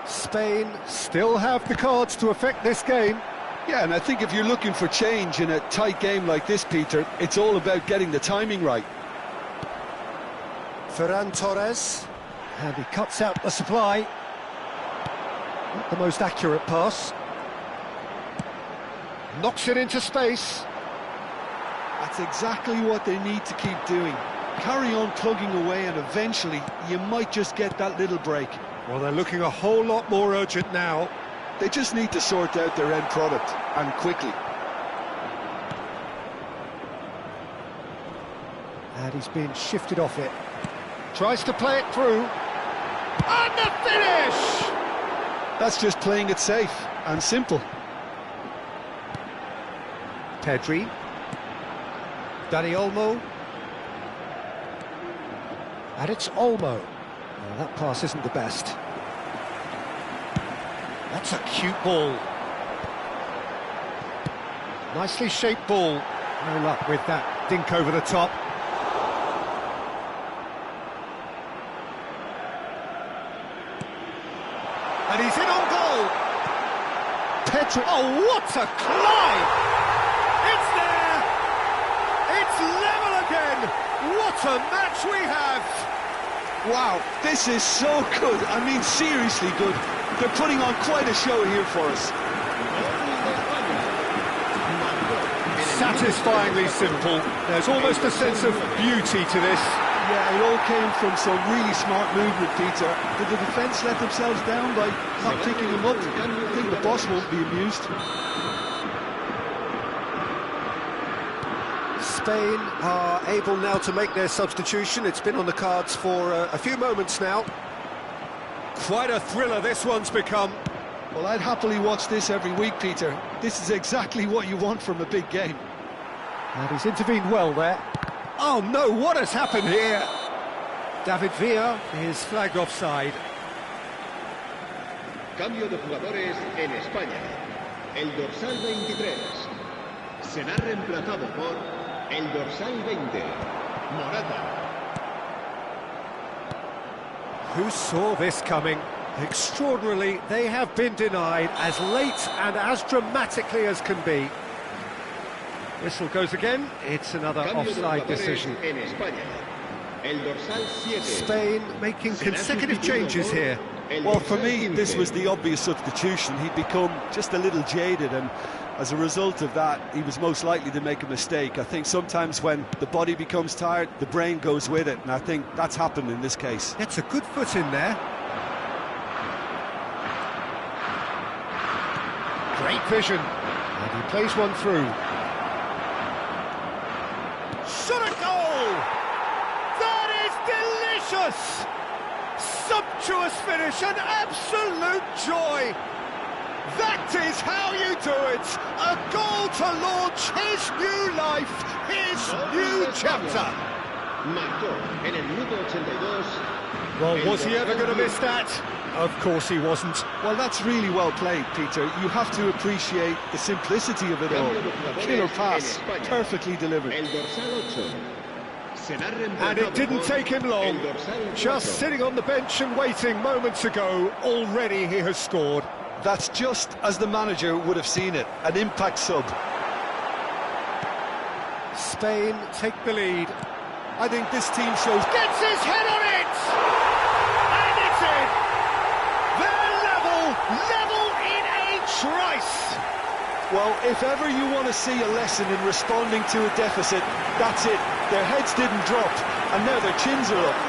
S2: Spain still have the cards to affect this game.
S3: Yeah, and I think if you're looking for change in a tight game like this, Peter, it's all about getting the timing right.
S2: Ferran Torres, and he cuts out the supply. Not the most accurate pass. Knocks it into space.
S3: That's exactly what they need to keep doing. Carry on plugging away and eventually you might just get that little break.
S2: Well, they're looking a whole lot more urgent now.
S3: They just need to sort out their end product, and quickly.
S2: And he's been shifted off it. Tries to play it through.
S1: And the finish!
S3: That's just playing it safe and simple.
S2: Pedri. Dani Olmo. And it's Olmo. Well, that pass isn't the best. That's a cute ball. Nicely shaped ball. No luck with that dink over the top. And he's in on goal. Pedri.
S1: Oh, what a climb! It's there! It's level again! What a match we have!
S3: Wow, this is so good. I mean, seriously good. They're putting on quite a show here for us.
S2: Satisfyingly simple. There's almost a sense of beauty to this.
S3: Yeah, it all came from some really smart movement, Peter. Did the defence let themselves down by not picking them up? I think the boss won't be amused.
S2: Spain are able now to make their substitution. It's been on the cards for a few moments now. Quite a thriller this one's become.
S3: Well, I'd happily watch this every week, Peter. This is exactly what you want from a big game.
S2: And he's intervened well there. Oh no, what has happened here? David Villa is flagged offside.
S6: Cambio de jugadores en España. El dorsal 23 será reemplazado por el dorsal 20, Morata.
S2: Who saw this coming? Extraordinarily, they have been denied as late and as dramatically as can be. Whistle goes again. It's another offside decision.
S6: En España. El dorsal 7.
S2: Spain making consecutive changes here.
S3: Well, for me, this was the obvious substitution. He'd become just a little jaded, and as a result of that, he was most likely to make a mistake. I think sometimes when the body becomes tired, the brain goes with it, and I think that's happened in this case.
S2: Gets a good foot in there. Great vision. And he plays one through.
S1: Shot a goal! That is delicious! Sumptuous finish, an absolute joy! That is how you do it! A goal to launch his new life, his new chapter!
S6: Marcó en el minuto 82.
S1: Well, was he ever going to miss that?
S2: Of course he wasn't.
S3: Well, that's really well played, Peter. You have to appreciate the simplicity of it all. Killer pass, perfectly delivered.
S6: El dorsal 8. Será reemplazado
S1: And it didn't take him
S6: por
S1: long.
S6: el dorsal 4.
S1: Just sitting on the bench and waiting moments ago, already he has scored.
S3: That's just as the manager would have seen it, an impact sub.
S2: Spain take the lead.
S3: I think this team shows...
S1: Gets his head on it! And it's in! They're level in a trice!
S3: Well, if ever you want to see a lesson in responding to a deficit, that's it. Their heads didn't drop, and now their chins are up.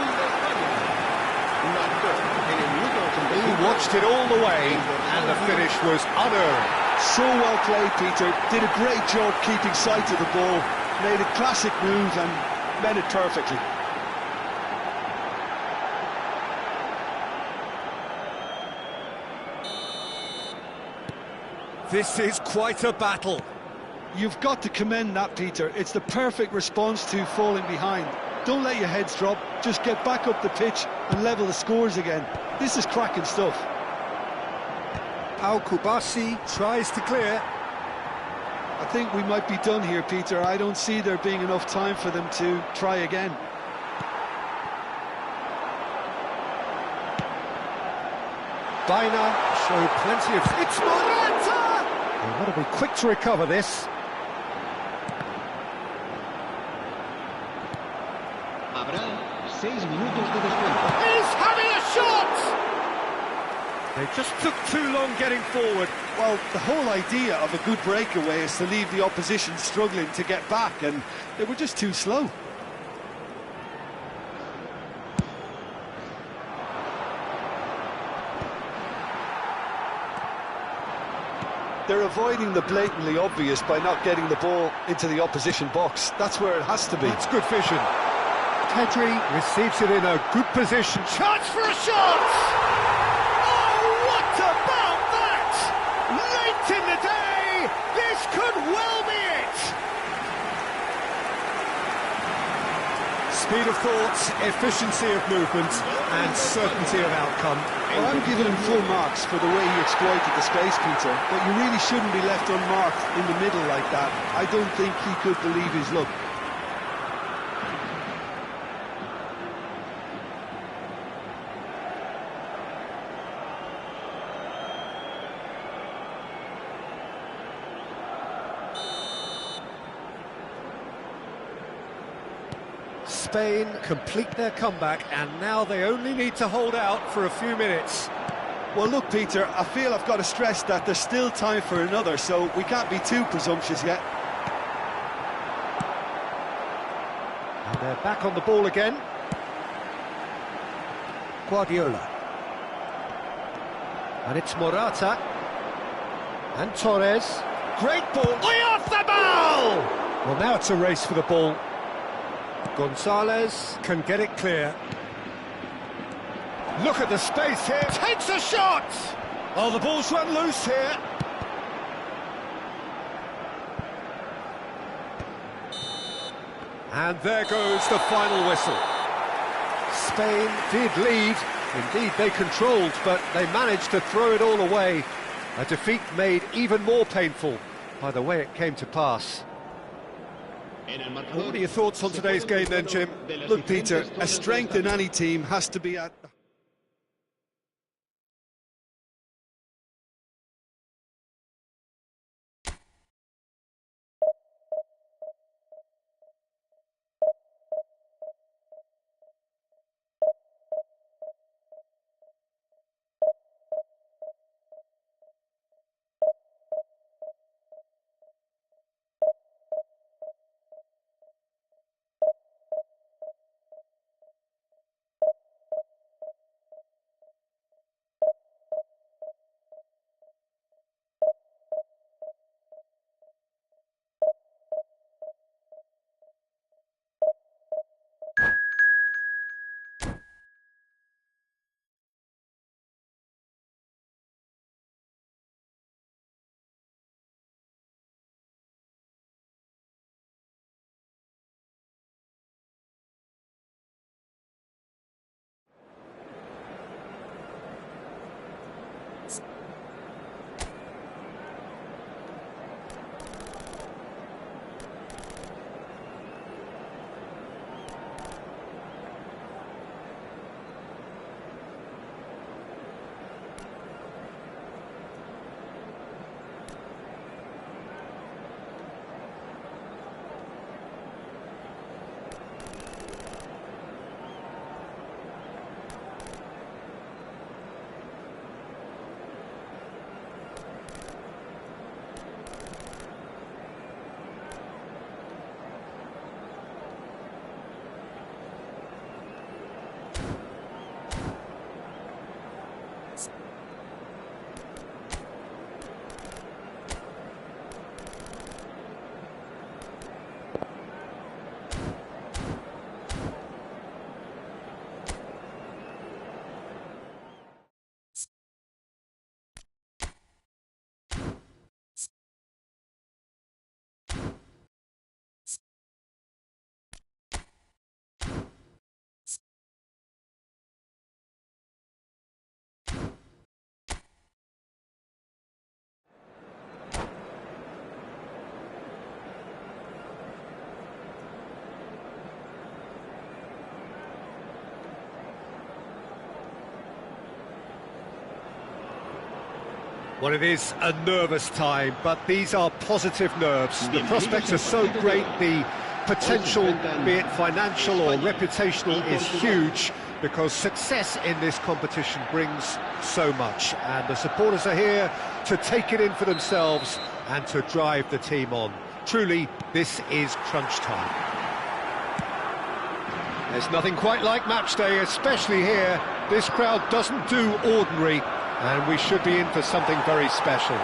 S6: Marcó en el minuto 85.
S1: He watched it all the way, and the finish was unearned.
S3: So well played, Peter. Did a great job keeping sight of the ball. Made a classic move and met it perfectly.
S2: This is quite a battle.
S3: You've got to commend that, Peter. It's the perfect response to falling behind. Don't let your heads drop. Just get back up the pitch and level the scores again. This is cracking stuff.
S2: Pau Kubasi tries to clear.
S3: I think we might be done here, Peter. I don't see there being enough time for them to try again.
S2: Baina showed plenty of... It's Morata! They've got to be quick to recover this.
S6: Habrá 6 minutos de descuento.
S1: He's having a shot!
S2: They just took too long getting forward.
S3: Well, the whole idea of a good breakaway is to leave the opposition struggling to get back, and they were just too slow. They're avoiding the blatantly obvious by not getting the ball into the opposition box. That's where it has to be.
S2: It's good vision. Pedri receives it in a good position.
S1: Chance for a shot! Oh, what about that? Late in the day, this could well be it!
S2: Speed of thought, efficiency of movement, and certainty of outcome.
S4: Well, I'm giving him full marks for the way he exploited the space, Peter, but you really shouldn't be left unmarked in the middle like that. I don't think he could believe his luck.
S2: Spain complete their comeback, and now they only need to hold out for a few minutes.
S4: Well, look, Peter, I feel I've got to stress that there's still time for another, so we can't be too presumptuous yet.
S2: And they're back on the ball again. Guardiola. And it's Morata. And Torres.
S1: Great ball, way off the ball!
S2: Well, now it's a race for the ball. Gonzalez can get it clear.
S1: Look at the space here, takes a shot! Oh, the ball's run loose here.
S2: And there goes the final whistle. Spain did lead. Indeed, they controlled, but they managed to throw it all away. A defeat made even more painful by the way it came to pass.
S1: What are your thoughts on today's game then, Jim?
S4: Look, Peter, a strength in any team has to be at...
S2: Well, it is a nervous time, but these are positive nerves. The prospects are so great, the potential, be it financial or reputational, is huge, because success in this competition brings so much. And the supporters are here to take it in for themselves and to drive the team on. Truly, this is crunch time. There's nothing quite like match day, especially here. This crowd doesn't do ordinary. And we should be in for something very special.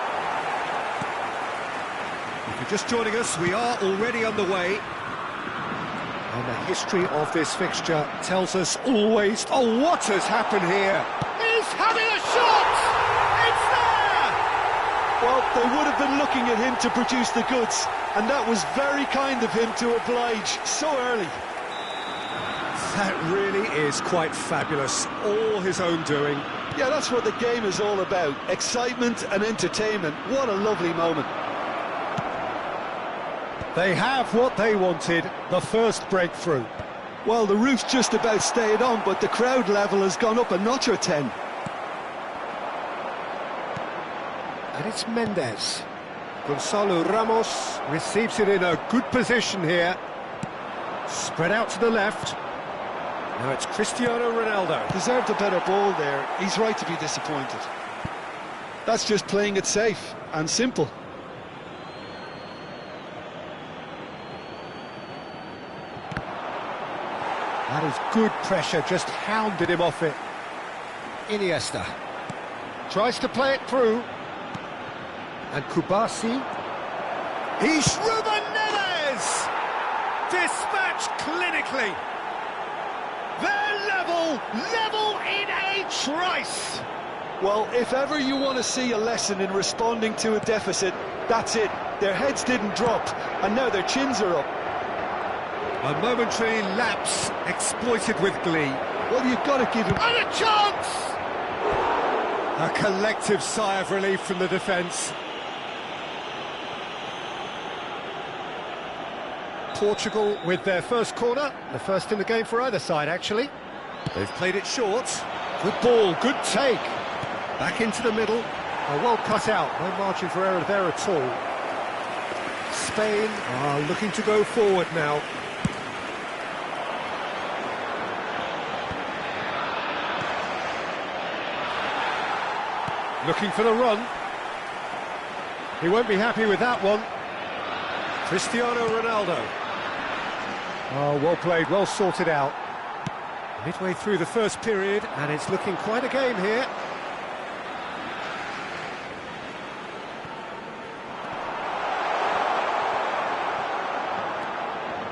S2: If you're just joining us, we are already underway. And the history of this fixture tells us always, oh, what has happened here?
S1: He's having a shot! It's there!
S4: Well, they would have been looking at him to produce the goods, and that was very kind of him to oblige so early.
S2: That really is quite fabulous, all his own doing.
S4: Yeah, that's what the game is all about, excitement and entertainment. What a lovely moment.
S2: They have what they wanted, the first breakthrough.
S4: Well, the roof's just about stayed on, but the crowd level has gone up a notch or 10.
S2: And it's Mendes. Gonzalo Ramos receives it in a good position here. Spread out to the left. Now it's Cristiano Ronaldo.
S4: Deserved a better ball there. He's right to be disappointed. That's just playing it safe and simple.
S2: That is good pressure, just hounded him off it. Iniesta tries to play it through. And Kubasi.
S1: He's Ruben Neves! Dispatched clinically. They're level in a trice.
S4: Well, if ever you want to see a lesson in responding to a deficit, that's it. Their heads didn't drop, and now their chins are up.
S2: A momentary lapse exploited with glee.
S4: Well, you've got to give him...
S1: And a chance!
S2: A collective sigh of relief from the defence. Portugal with their first corner, the first in the game for either side, actually. They've played it short. Good ball, good take. Back into the middle. Oh, well cut out, no margin for error there at all. Spain are looking to go forward now. Looking for the run. He won't be happy with that one. Cristiano Ronaldo. Oh, well played, well sorted out. Midway through the first period, and it's looking quite a game here.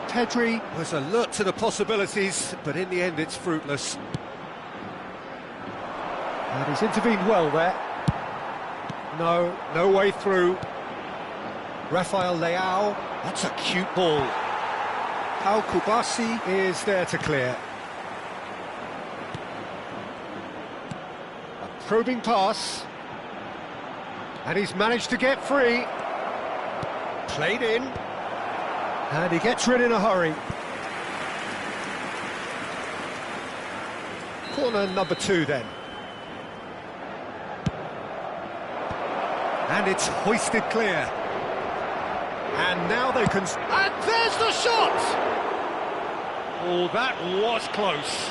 S2: Pedri was alert to the possibilities, but in the end it's fruitless. And he's intervened well there. No way through. Rafael Leao, that's a cute ball. Al Kubasi is there to clear. A probing pass. And he's managed to get free. Played in. And he gets rid in a hurry. Corner number 2 then. And it's hoisted clear. And now they can...
S1: And there's the shot!
S2: Oh, that was close.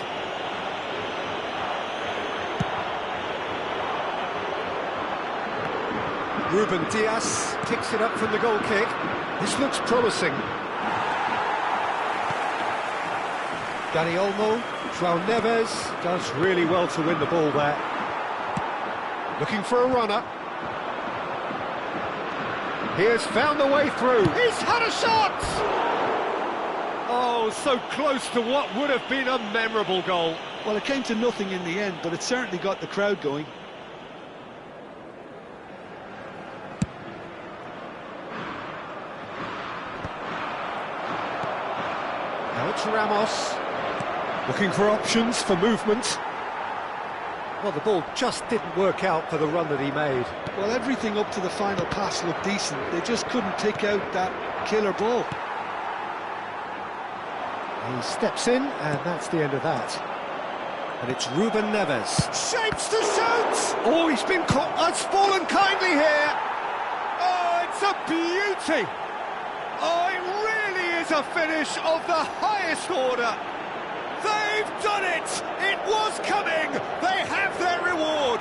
S2: Ruben Dias picks it up from the goal kick. This looks promising. Dani Olmo, João Neves does really well to win the ball there. Looking for a runner. He has found the way through.
S1: He's had a shot!
S2: Oh, so close to what would have been a memorable goal.
S4: Well, it came to nothing in the end, but it certainly got the crowd going.
S2: Now it's Ramos. Looking for options for movement. Well, the ball just didn't work out for the run that he made.
S4: Well, everything up to the final pass looked decent. They just couldn't pick out that killer ball.
S2: He steps in, and that's the end of that. And it's Ruben Neves.
S1: Shapes to shoot!
S2: Oh, he's been caught. It's fallen kindly here.
S1: Oh, it's a beauty! Oh, it really is a finish of the highest order. They've done it! It was coming! They have their reward!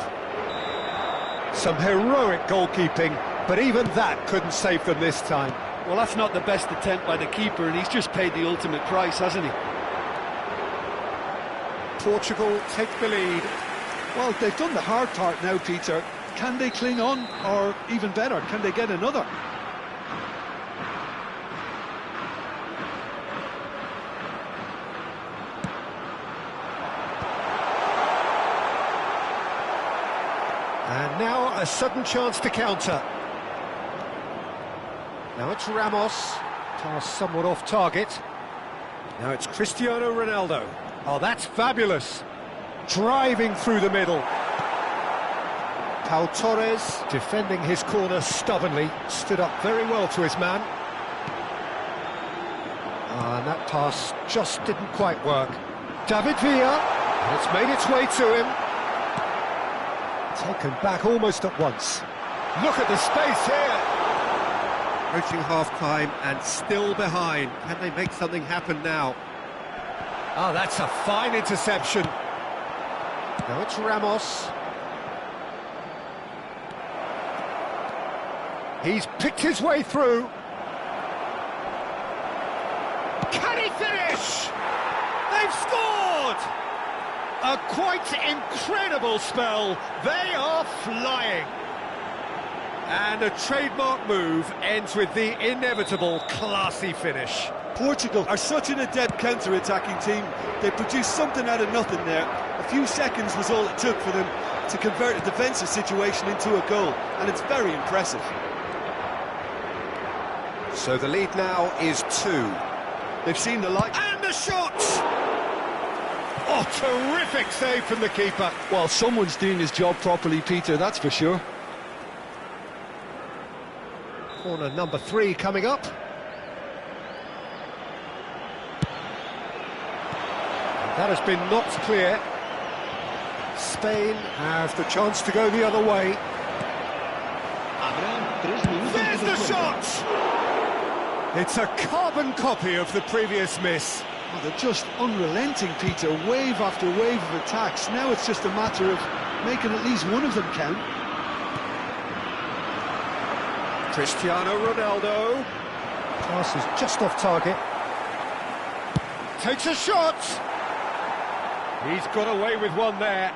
S2: Some heroic goalkeeping, but even that couldn't save them this time.
S4: Well, that's not the best attempt by the keeper, and he's just paid the ultimate price, hasn't he?
S2: Portugal take the lead.
S4: Well, they've done the hard part now, Peter. Can they cling on, or even better, can they get another?
S2: now a sudden chance to counter. Now it's Ramos, pass somewhat off target. Now it's Cristiano Ronaldo. Oh, that's fabulous. Driving through the middle. Pau Torres, defending his corner stubbornly, stood up very well to his man. And that pass just didn't quite work. David Villa, and it's made its way to him. Taken back almost at once. Look at the space here. Approaching half-time and still behind. Can they make something happen now? Oh, that's a fine interception. Now it's Ramos. He's picked his way through.
S1: Can he finish? They've scored! A quite incredible spell. They are flying.
S2: And a trademark move ends with the inevitable classy finish.
S4: Portugal are such an adept counter-attacking team. They produced something out of nothing there. A few seconds was all it took for them to convert a defensive situation into a goal, and it's very impressive.
S2: So the lead now is 2.
S4: They've seen the light.
S1: And the shot! Oh, terrific save from the keeper.
S3: Well, someone's doing his job properly, Peter, that's for sure.
S2: Corner number 3 coming up. And that has been knocked clear. Spain have the chance to go the other way.
S1: There's the shot! It's a carbon copy of the previous miss.
S4: Oh, they're just unrelenting, Peter. Wave after wave of attacks. Now it's just a matter of making at least one of them count.
S2: Cristiano Ronaldo. Pass is just off target.
S1: Takes a shot! He's got away with one there.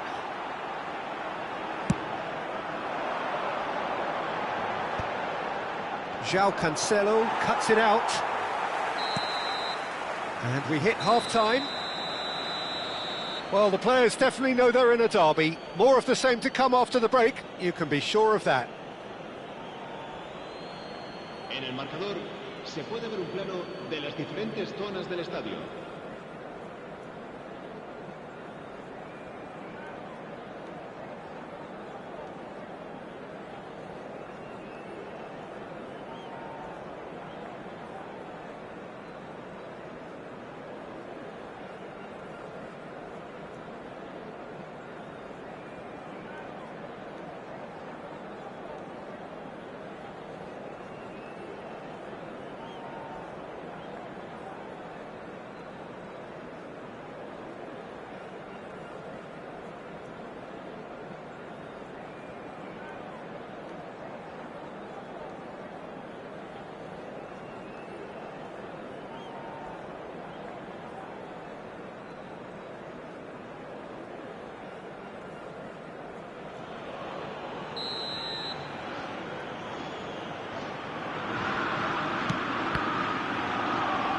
S2: João Cancelo cuts it out. And we hit half-time. Well, the players definitely know they're in a derby. More of the same to come after the break, you can be sure of that.
S6: En el marcador se puede ver un plano de las diferentes zonas del estadio.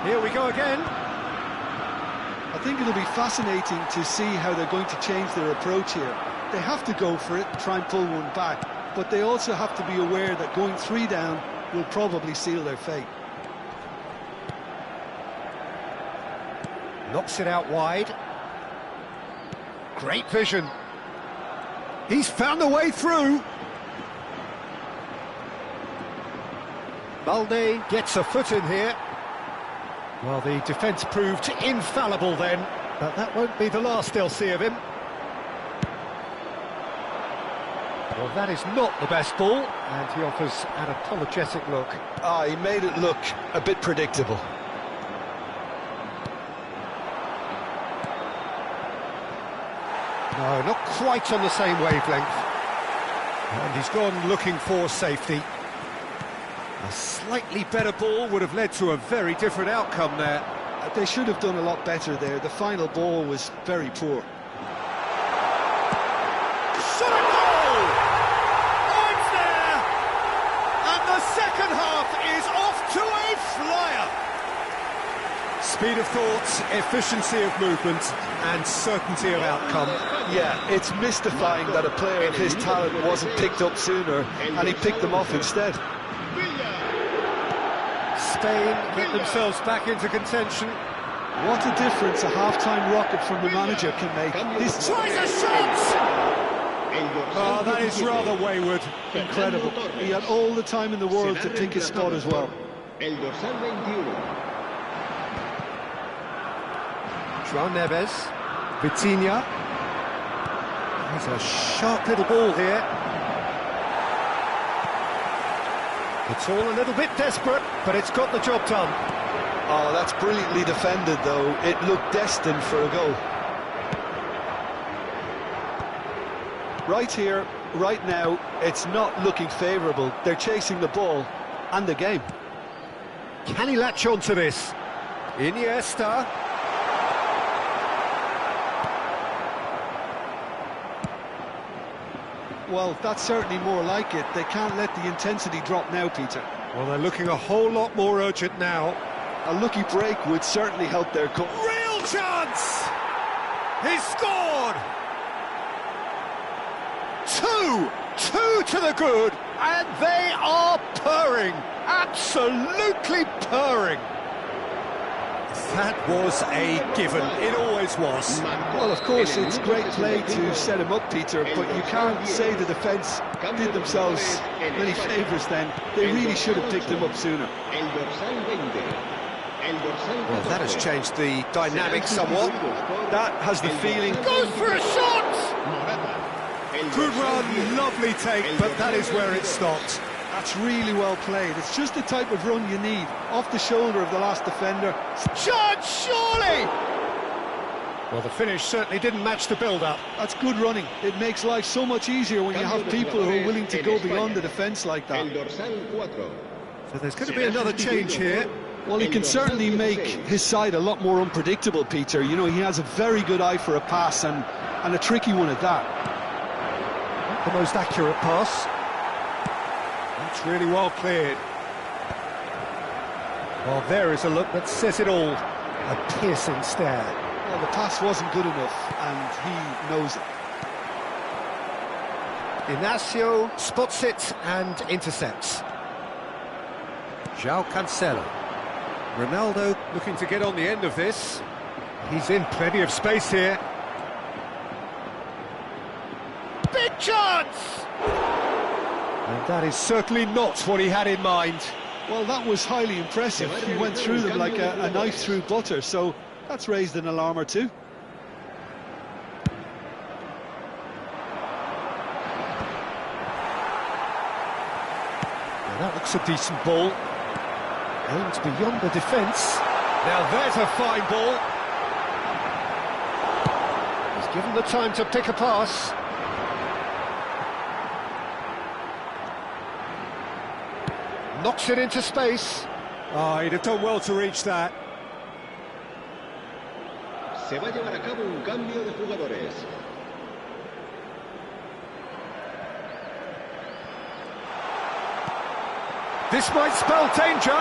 S2: Here we go again.
S4: I think it'll be fascinating to see how they're going to change their approach here. They have to go for it, try and pull one back, but they also have to be aware that going 3 down will probably seal their fate.
S2: Knocks it out wide. Great vision. He's found a way through. Balde gets a foot in here. Well, the defence proved infallible then, but that won't be the last they'll see of him. Well, that is not the best ball, and he offers an apologetic look.
S3: He made it look a bit predictable.
S2: No, not quite on the same wavelength. And he's gone looking for safety. A slightly better ball would have led to a very different outcome there.
S4: They should have done a lot better there. The final ball was very poor.
S1: Shot a goal! Oh, it's there! And the second half is off to a flyer.
S2: Speed of thought, efficiency of movement, and certainty of outcome.
S4: Yeah, it's mystifying that a player of his talent wasn't picked up sooner, and he picked them off instead.
S2: Spain get themselves back into contention.
S4: What a difference a half-time rocket from the manager can make. This
S2: Tries a shot! Oh, that is rather wayward.
S4: incredible. He had all the time in the world to pick his spot as well.
S6: El dorsal 21.
S2: João Neves, Vitinha. There's a sharp little ball here. It's all a little bit desperate, but it's got the job done.
S4: Oh, that's brilliantly defended, though. It looked destined for a goal. Right here, right now, it's not looking favourable. They're chasing the ball and the game.
S2: Can he latch on to this? Iniesta.
S4: Well, that's certainly more like it. They can't let the intensity drop now, Peter.
S2: Well, they're looking a whole lot more urgent now.
S4: A lucky break would certainly help their cause.
S2: Real chance! He's scored! Two to the good, and they are purring, absolutely purring. That was a given, it always was.
S4: Well, of course, it's great play to set him up, Peter, but you can't say the defence did themselves many favours then. They really should have picked him up sooner.
S2: Well, that has changed the dynamic somewhat.
S4: That has the feeling.
S2: Goes for a shot! Good run, lovely take, but that is where it stopped.
S4: That's really well played. It's just the type of run you need. Off the shoulder of the last defender.
S2: Shot, surely! Well, the finish certainly didn't match the build-up.
S4: That's good running. It makes life so much easier when you have people who are willing to go beyond the defence like that.
S2: So there's going to be another change here.
S4: Well, he can certainly make his side a lot more unpredictable, Peter. You know, he has a very good eye for a pass and a tricky one at that.
S2: Not the most accurate pass. That's really well cleared. Well, there is a look that says it all. A piercing stare.
S4: Well, the pass wasn't good enough, and he knows it.
S2: Inacio spots it and intercepts. João Cancelo. Ronaldo looking to get on the end of this. He's in plenty of space here. Big chance! And that is certainly not what he had in mind.
S4: Well, that was highly impressive. He went through them like a knife through butter, so that's raised an alarm or two.
S2: Now that looks a decent ball. Aimed beyond the defence. Now there's a fine ball. He's given the time to pick a pass. Knocks it into space. Oh, he'd have done well to reach that.
S6: Se va a llevar a cabo un cambio de jugadores.
S2: This might spell danger.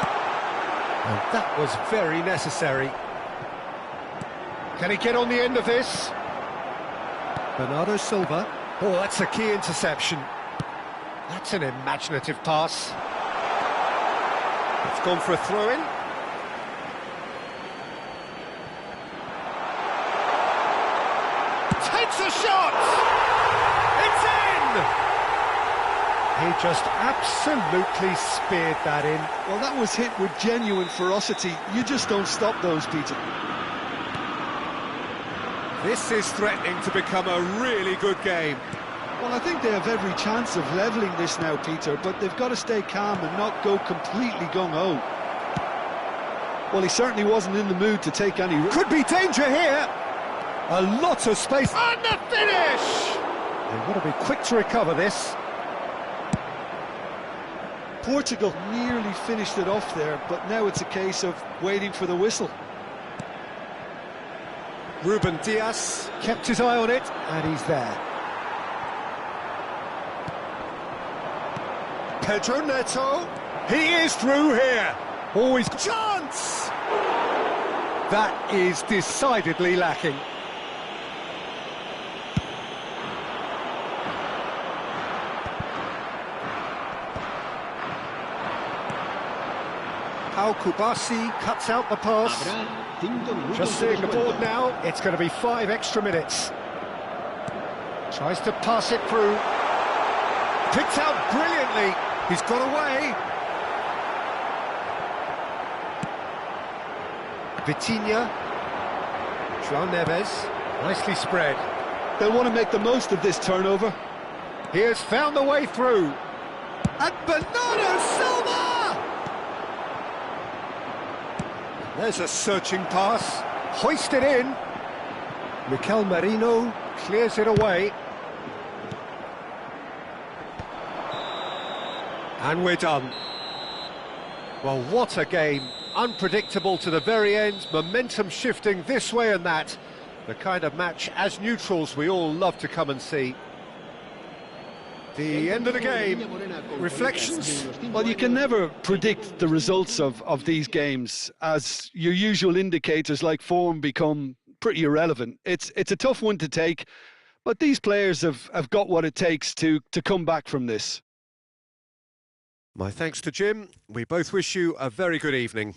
S2: And that was very necessary. Can he get on the end of this? Bernardo Silva. Oh, that's a key interception. That's an imaginative pass. It's gone for a throw-in. Takes a shot! It's in! He just absolutely speared that in.
S4: Well, that was hit with genuine ferocity. You just don't stop those, Peter.
S2: This is threatening to become a really good game.
S4: Well, I think they have every chance of levelling this now, Peter, but they've got to stay calm and not go completely gung-ho. Well, he certainly wasn't in the mood to take any risk.
S2: Could be danger here. A lot of space. And the finish! They've got to be quick to recover this.
S4: Portugal nearly finished it off there, but now it's a case of waiting for the whistle.
S2: Ruben Dias kept his eye on it, and he's there. Pedro Neto, he is through here. Always chance! That is decidedly lacking. Pau Kubasi cuts out the pass.
S6: Habrá 5 minutos
S2: Just
S6: de
S2: seeing the board
S6: descuento.
S2: now, it's going to be 5 extra minutes. Tries to pass it through. Picked out brilliantly. He's got away. Vitinha. João Neves. Nicely spread.
S3: They'll want to make the most of this turnover.
S2: He has found the way through. And Bernardo Silva! There's a searching pass. Hoisted in. Mikel Merino clears it away. And we're done. Well, what a game. Unpredictable to the very end. Momentum shifting this way and that. The kind of match, as neutrals, we all love to come and see. The end of the game. Reflections?
S3: Well, you can never predict the results of these games, as your usual indicators like form become pretty irrelevant. It's a tough one to take, but these players have got what it takes to come back from this.
S2: My thanks to Jim. We both wish you a very good evening.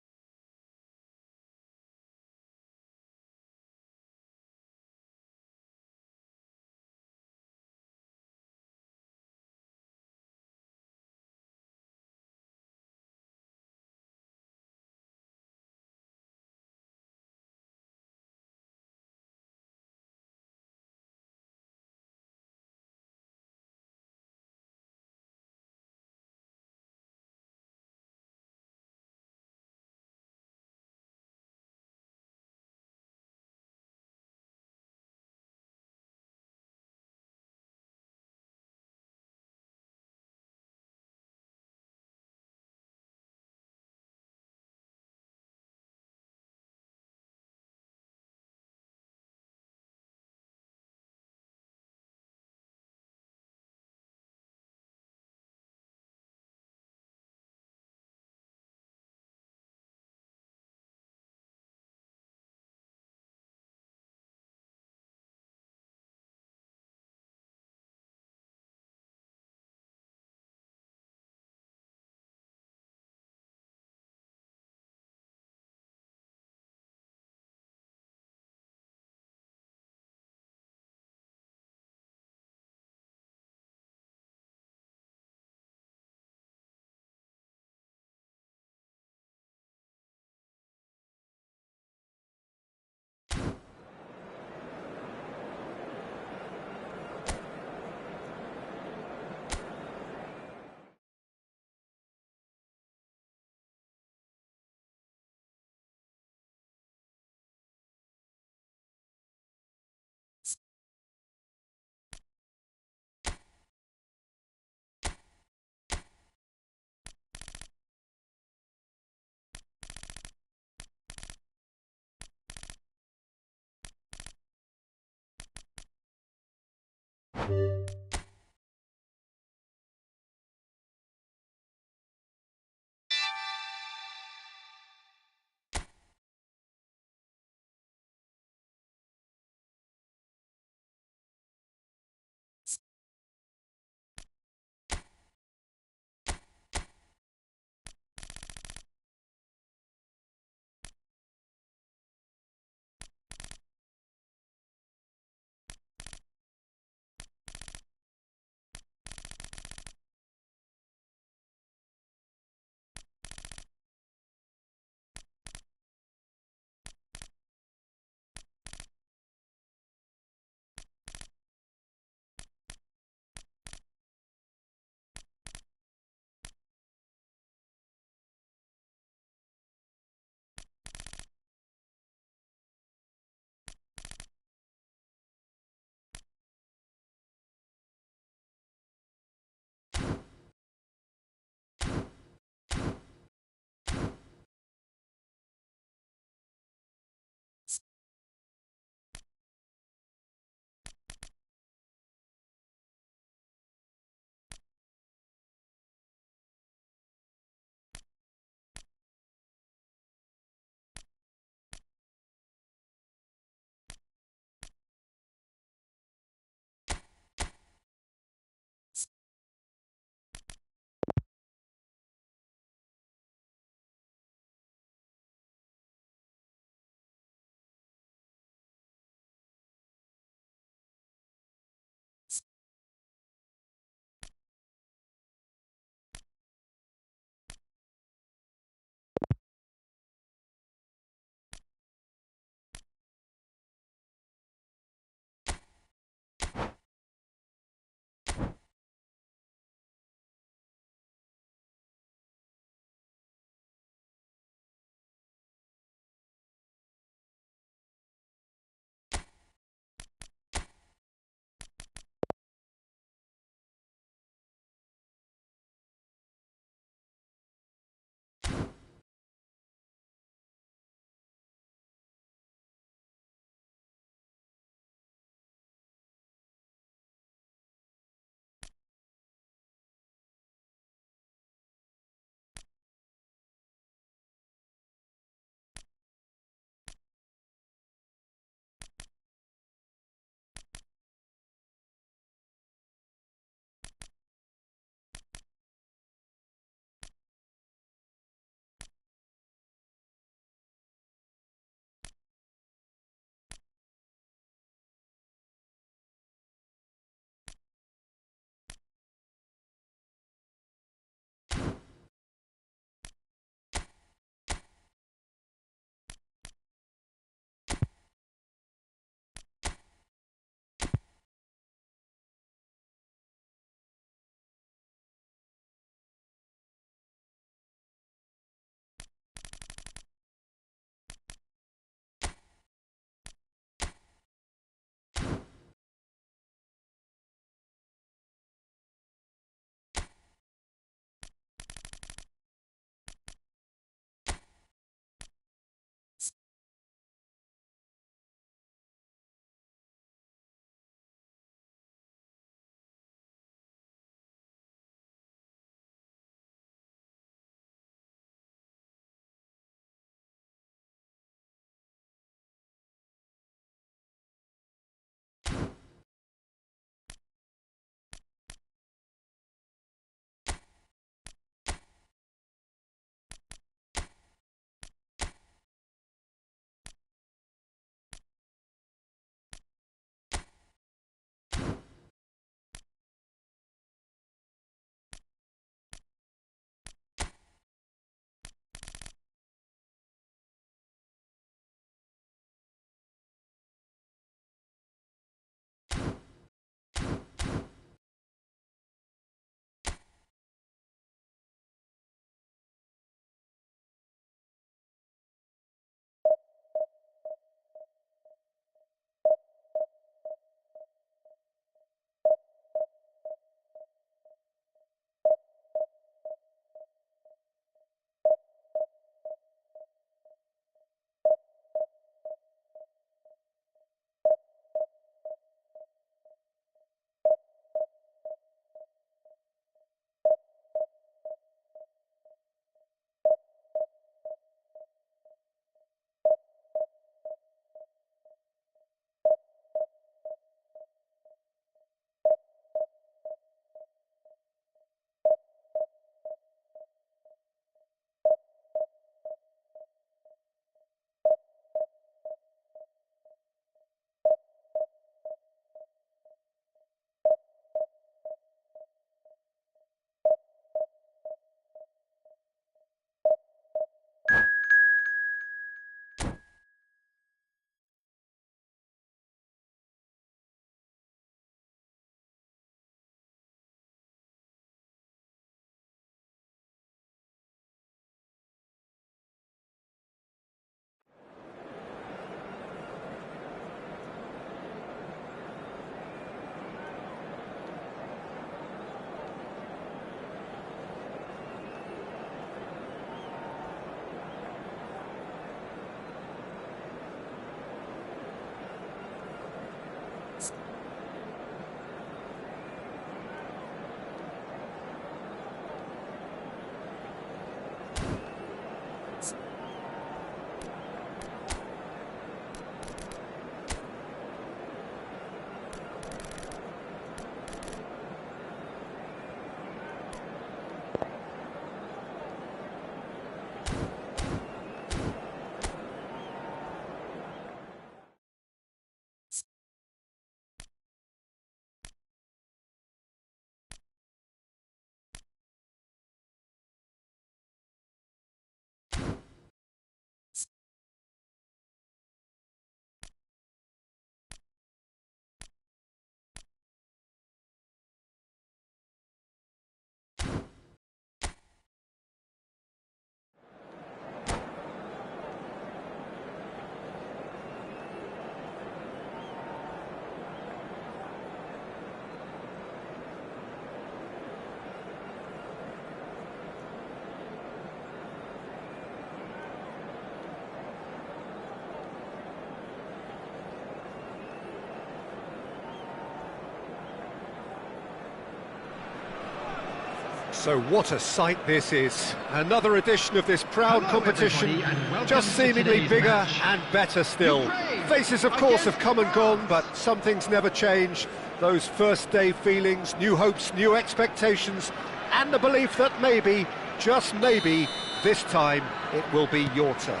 S2: So what a sight this is. Another edition of this proud competition, just seemingly bigger and better still. Faces, of course, have come and gone, but some things never change. Those first day feelings, new hopes, new expectations, and the belief that maybe, just maybe, this time it will be your turn.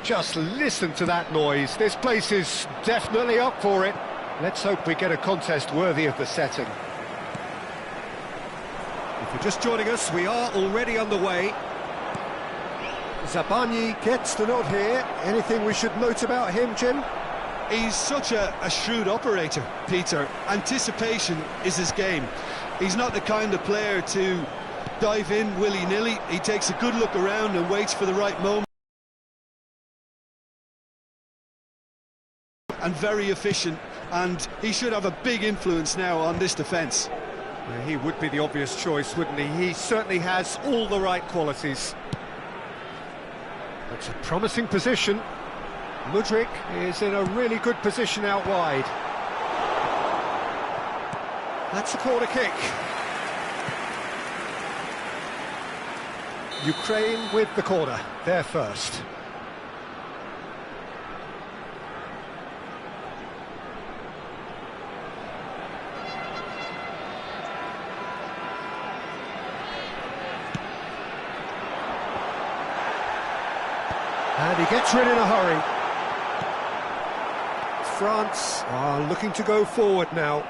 S2: Just listen to that noise. This place is definitely up for it. Let's hope we get a contest worthy of the setting. If you're just joining us, we are already underway. Zabani gets the nod here. Anything we should note about him, Jim?
S4: He's such a shrewd operator, Peter. Anticipation is his game. He's not the kind of player to dive in willy-nilly. He takes a good look around and waits for the right moment. And very efficient, and he should have a big influence now on this defence.
S2: Yeah, he would be the obvious choice, wouldn't he? He certainly has all the right qualities. It's a promising position. Mudryk is in a really good position out wide. That's a corner kick. Ukraine with the corner, they're first. And he gets rid in a hurry. France are looking to go forward now.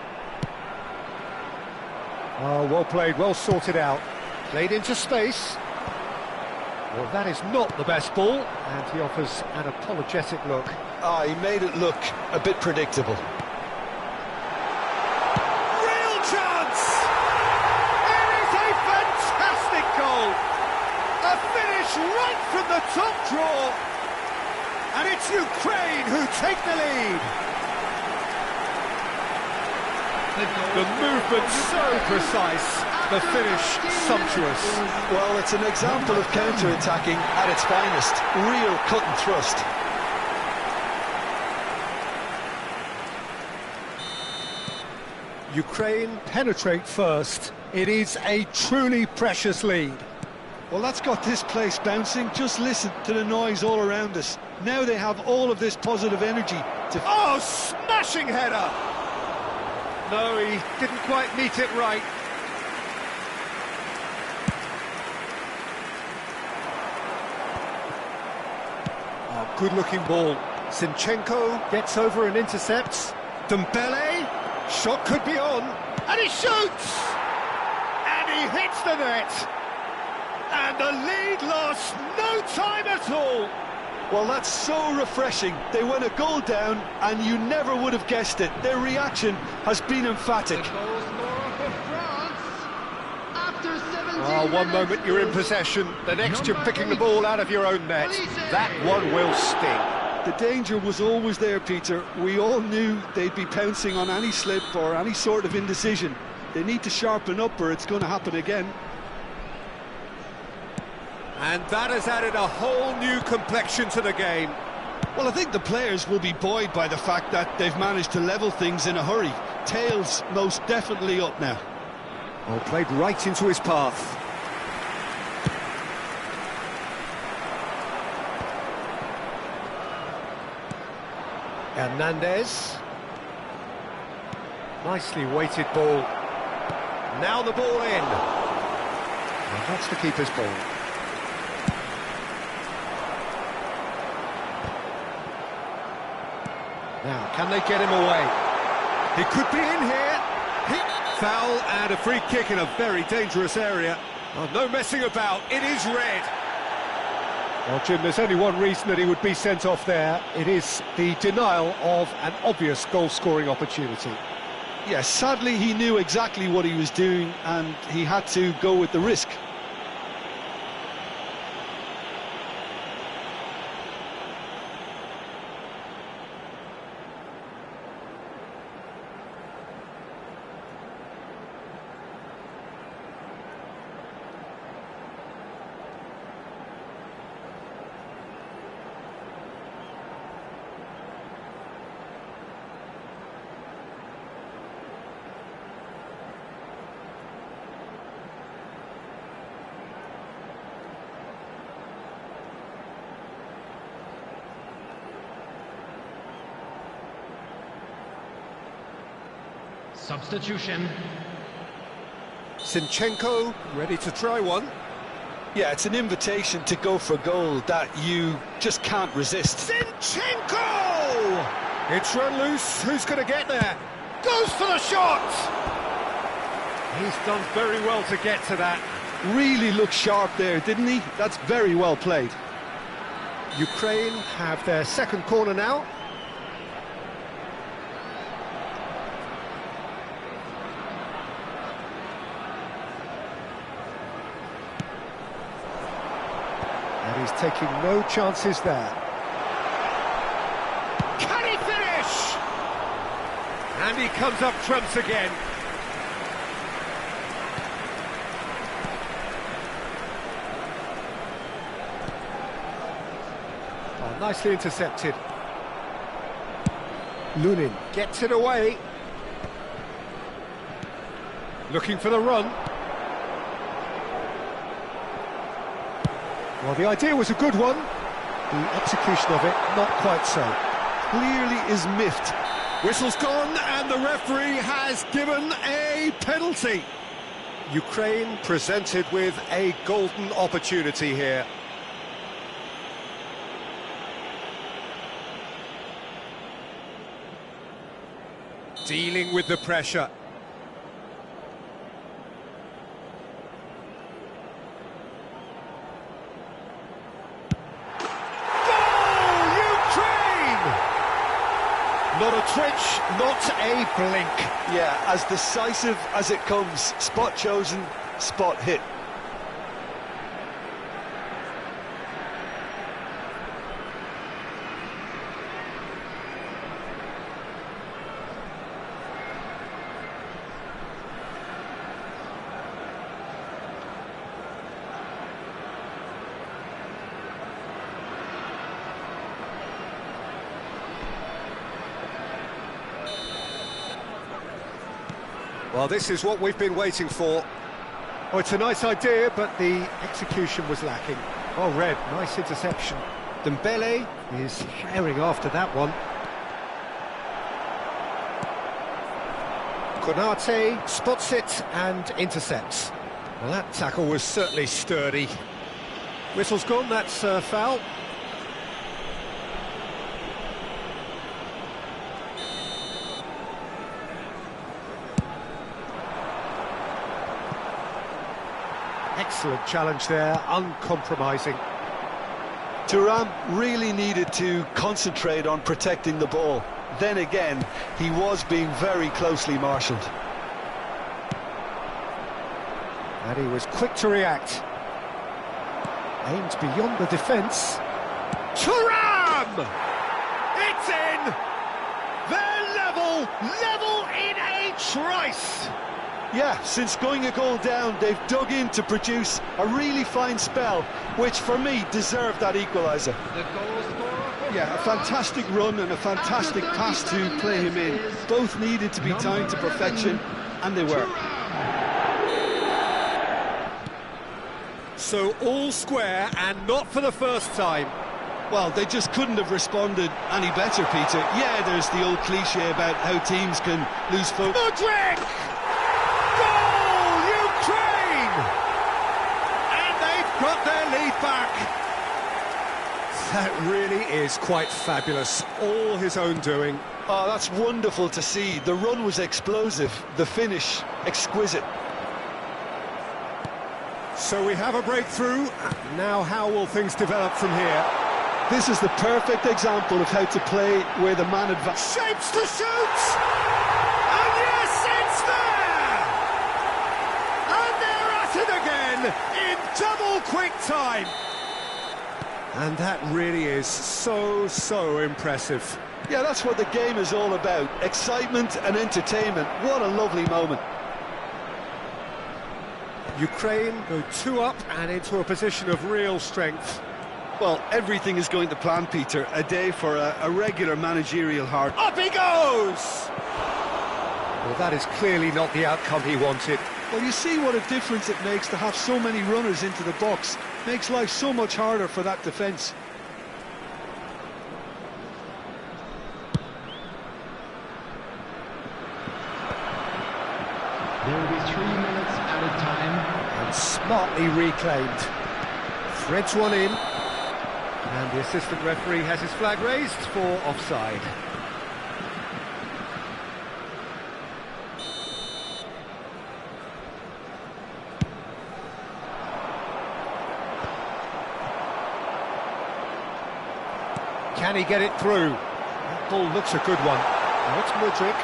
S2: Oh, well played, well sorted out. Played into space. Well, that is not the best ball, and he offers an apologetic look.
S3: He made it look a bit predictable.
S1: Real chance! It is a fantastic goal! A finish right from the top draw! And it's Ukraine who take the lead!
S2: The movement so precise, the finish sumptuous.
S3: Well, it's an example of counter-attacking at its finest. Real cut and thrust.
S2: Ukraine penetrate first. It is a truly precious lead.
S4: Well, that's got this place bouncing. Just listen to the noise all around us. Now they have all of this positive energy to...
S2: Oh, smashing header! No, he didn't quite meet it right. Oh, good-looking ball. Zinchenko gets over and intercepts. Dembele, shot could be on.
S1: And he shoots! And he hits the net! And the lead lost no time at all!
S4: Well, that's so refreshing. They went a goal down, and you never would have guessed it. Their reaction has been emphatic.
S2: Oh, one moment you're in possession, the next you're picking the ball out of your own net. That one will sting.
S4: The danger was always there, Peter. We all knew they'd be pouncing on any slip or any sort of indecision. They need to sharpen up or it's going to happen again.
S2: And that has added a whole new complexion to the game.
S4: Well, I think the players will be buoyed by the fact that they've managed to level things in a hurry. Tails most definitely up now.
S2: Oh, played right into his path. Hernandez. Nicely weighted ball. Now the ball in. Well, that's the keeper's ball. Now, can they get him away? He could be in here. Foul and a free kick in a very dangerous area. Oh, no messing about, it is red. Well, Jim, there's only one reason that he would be sent off there. It is the denial of an obvious goal-scoring opportunity.
S4: Yes, sadly he knew exactly what he was doing and he had to go with the risk.
S5: Substitution.
S2: Zinchenko ready to try one.
S3: Yeah, it's an invitation to go for goal that you just can't resist.
S2: Zinchenko! It's run loose. Who's going to get there? Goes for the shot! He's done very well to get to that.
S3: Really looked sharp there, didn't he? That's very well played.
S2: Ukraine have their second corner now. And he's taking no chances there. Can he finish? And he comes up trumps again. Oh, nicely intercepted. Lunin gets it away. Looking for the run. Well, the idea was a good one. The execution of it, not quite so.
S3: Clearly is miffed.
S2: Whistle's gone, and the referee has given a penalty. Ukraine presented with a golden opportunity here. Dealing with the pressure. Not a twitch, not a blink.
S3: Yeah, as decisive as it comes. Spot chosen, spot hit.
S2: Well, this is what we've been waiting for. Oh, it's a nice idea, but the execution was lacking. Oh, Red, nice interception. Dembele is herring after that one. Konate spots it and intercepts. Well, that tackle was certainly sturdy. Whistle's gone, that's foul. Excellent challenge there, uncompromising.
S3: Thuram really needed to concentrate on protecting the ball. Then again, he was being very closely marshalled.
S2: And he was quick to react. Aimed beyond the defence. Thuram! It's in! They're level in a trice!
S3: Yeah, since going a goal down, they've dug in to produce a really fine spell, which for me deserved that equaliser. Yeah, a fantastic run and a fantastic pass to play him in. Both needed to be timed to perfection, and they were.
S2: So all square, and not for the first time.
S3: Well, they just couldn't have responded any better, Peter. Yeah, there's the old cliche about how teams can lose focus.
S2: Modric! Goal, Ukraine! And they've got their lead back. That really is quite fabulous. All his own doing.
S3: Oh, that's wonderful to see. The run was explosive, the finish exquisite.
S2: So we have a breakthrough. Now how will things develop from here?
S3: This is the perfect example of how to play where the man advances.
S2: Shapes to shoot! And yes, it's there! And they're at it again in double quick time. And that really is so impressive.
S3: Yeah, that's what the game is all about. Excitement and entertainment. What a lovely moment.
S2: Ukraine go 2 up and into a position of real strength.
S3: Well, everything is going to plan, Peter. A day for a regular managerial hard.
S2: Up he goes! Well, that is clearly not the outcome he wanted.
S3: Well, you see what a difference it makes to have so many runners into the box. Makes life so much harder for that defence.
S5: There will be 3 minutes added time.
S2: And smartly reclaimed. Threads one in. And the assistant referee has his flag raised for offside. Can he get it through? That ball looks a good one. Now it's Mudryk.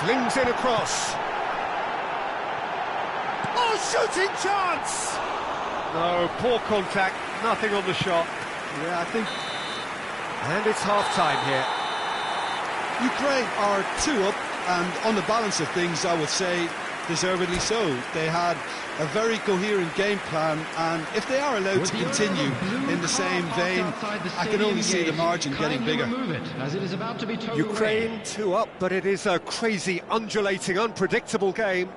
S2: Flings it across.
S1: Oh, shooting chance!
S2: No, poor contact, nothing on the shot.
S4: Yeah, I think
S2: And it's half-time here.
S4: Ukraine are 2 up, and on the balance of things, I would say deservedly so. They had a very coherent game plan, and if they are allowed to continue in the same vein, I can only see the margin getting bigger.
S2: Ukraine 2 up, but it is a crazy, undulating, unpredictable game.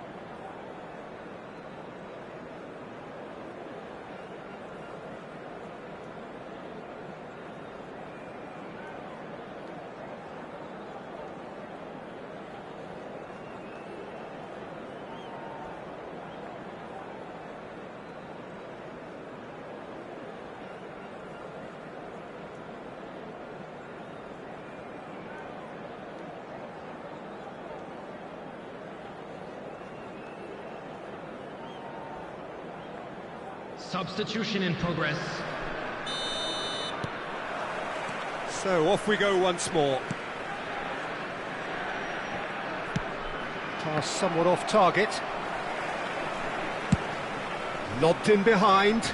S5: Substitution in progress.
S2: So off we go once more. Pass somewhat off target. Lobbed in behind.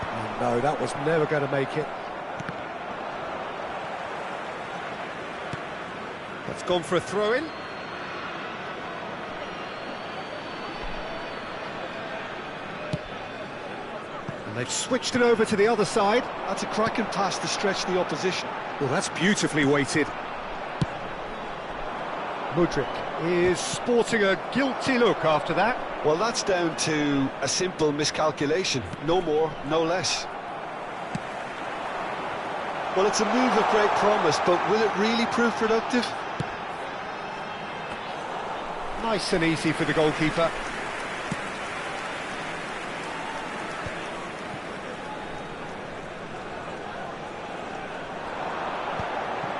S2: Oh, no, that was never going to make it. That's gone for a throw-in. They've switched it over to the other side.
S4: That's a cracking pass to stretch the opposition.
S2: Well, that's beautifully weighted. Mudryk is sporting a guilty look after that.
S3: Well, that's down to a simple miscalculation. No more, no less. Well, it's a move of great promise, but will it really prove productive?
S2: Nice and easy for the goalkeeper.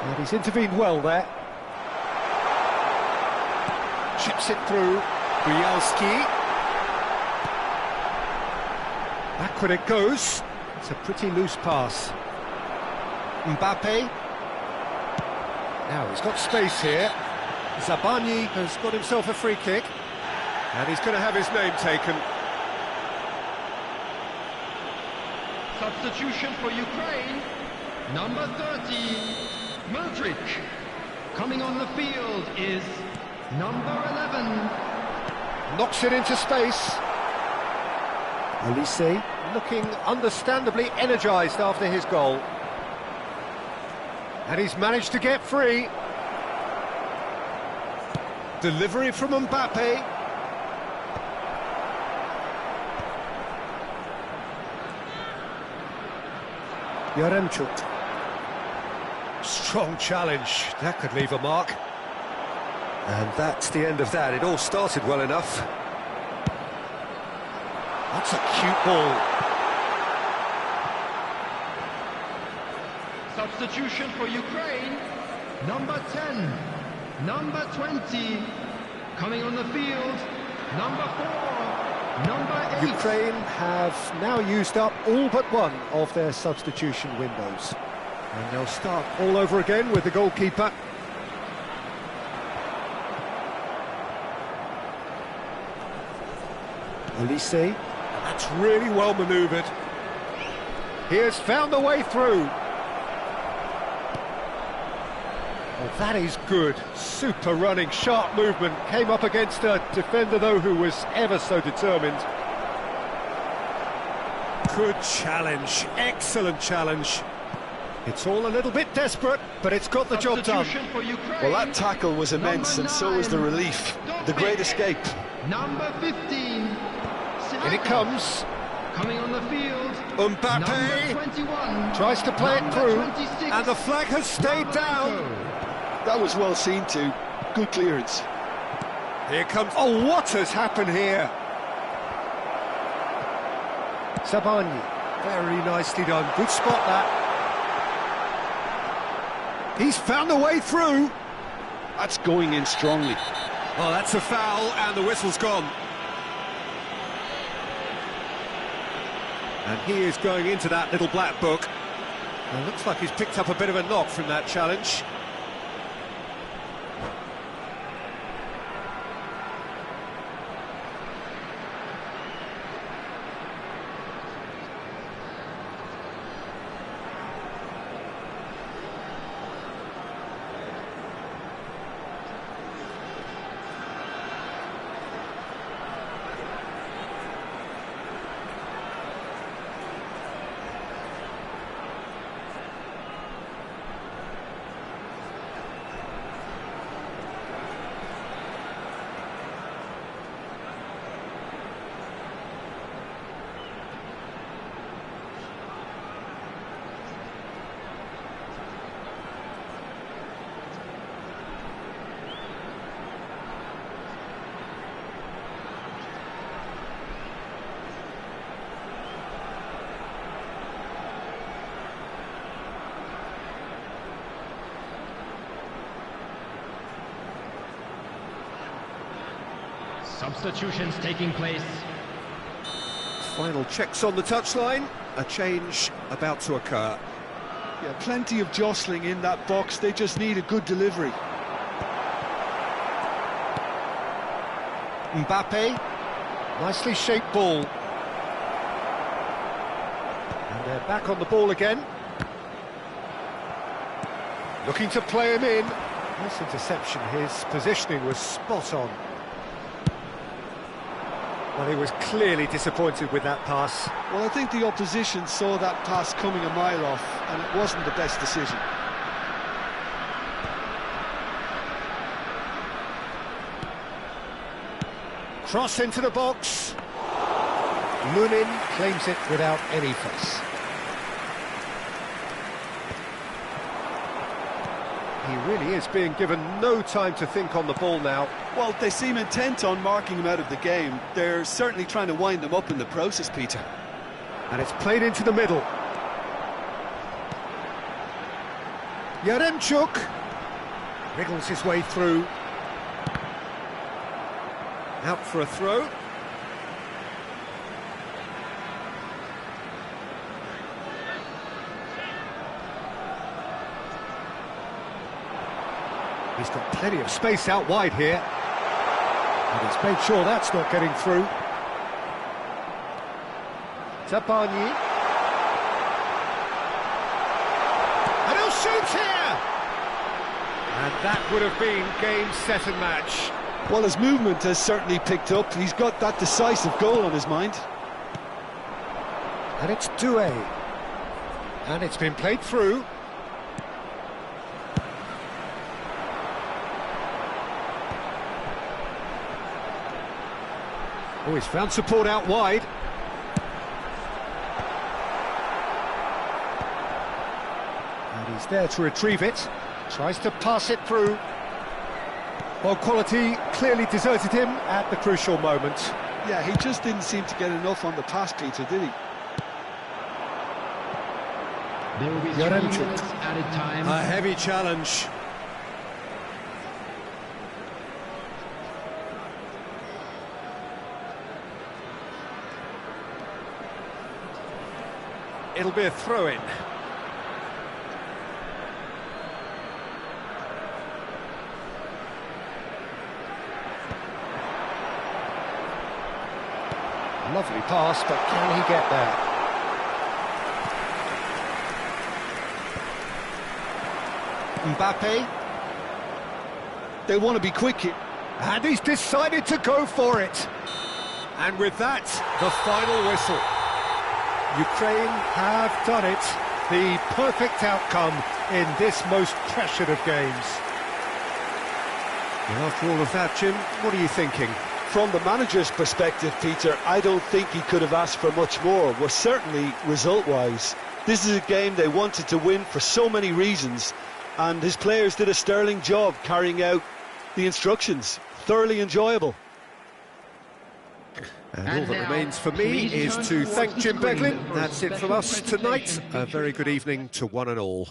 S2: And he's intervened well there. Chips it through. Bielski. Backward it goes. It's a pretty loose pass. Mbappe. Now he's got space here. Zabani has got himself a free kick. And he's going to have his name taken.
S5: Substitution for Ukraine. Number 30, Mudryk. Coming on the field is number 11.
S2: Knocks it into space. Olise looking understandably energised after his goal. And he's managed to get free. Delivery from Mbappe. Yaremchuk. Strong challenge. That could leave a mark. And that's the end of that. It all started well enough. That's a cute ball.
S5: Substitution for Ukraine. Number 10, number 20. Coming on the field, number 4, number 8.
S2: Ukraine have now used up all but one of their substitution windows. And they'll start all over again with the goalkeeper. Olise. That's really well manoeuvred. He has found a way through. Well, that is good. Super running, sharp movement. Came up against a defender, though, who was ever so determined. Good challenge. Excellent challenge. It's all a little bit desperate, but it's got the job done.
S3: Well, that tackle was immense, and so was the relief. The great escape.
S5: Number 15.
S2: In it comes.
S5: Coming on the field.
S2: Mbappe
S5: Number 21.
S2: tries to play it
S5: Number
S2: through,
S5: 26.
S2: and the flag has stayed down.
S3: That was well seen too. Good clearance.
S2: Here comes... Oh, what has happened here? Sabani, very nicely done. Good spot, that. He's found a way through.
S3: That's going in strongly.
S2: Well, that's a foul, and the whistle's gone. And he is going into that little black book. And looks like he's picked up a bit of a knock from that challenge.
S5: Substitutions taking place.
S2: Final checks on the touchline. A change about to occur.
S4: Yeah, plenty of jostling in that box. They just need a good delivery.
S2: Mbappe. Nicely shaped ball. And they're back on the ball again. Looking to play him in. Nice interception. His positioning was spot on. Well, he was clearly disappointed with that pass.
S4: Well, I think the opposition saw that pass coming a mile off, and it wasn't the best decision.
S2: Cross into the box. Lunin claims it without any fuss. He really is being given no time to think on the ball now.
S4: Well, they seem intent on marking him out of the game. They're certainly trying to wind him up in the process, Peter.
S2: And it's played into the middle. Yaremchuk wriggles his way through. Out for a throw. He's got plenty of space out wide here. And he's made sure that's not getting through. Tapani. And he'll shoot here! And that would have been game, set and match.
S4: Well, his movement has certainly picked up. He's got that decisive goal on his mind.
S2: And it's Doué. And it's been played through. Oh, he's found support out wide. And he's there to retrieve it. Tries to pass it through. Well, quality clearly deserted him at the crucial moment.
S4: Yeah, he just didn't seem to get enough on the pass, Peter, did he?
S5: There will be 3 minutes added time.
S2: A heavy challenge. It'll be a throw-in. Lovely pass, but can he get there? Mbappe.
S4: They want to be quick here.
S2: And he's decided to go for it. And with that, the final whistle. Ukraine have done it. The perfect outcome in this most pressured of games. And after all of that, Jim, what are you thinking?
S4: From the manager's perspective, Peter, I don't think he could have asked for much more. Well, certainly result-wise. This is a game they wanted to win for so many reasons, and his players did a sterling job carrying out the instructions.
S2: thoroughly enjoyable. And all
S5: And
S2: that
S5: now,
S2: remains for me
S5: please
S2: is
S5: turn
S2: to
S5: towards
S2: thank
S5: the
S2: Jim
S5: screen
S2: Beglin.
S5: for a
S2: That's it from
S5: special
S2: us tonight.
S5: presentation.
S2: A very good evening to one and all.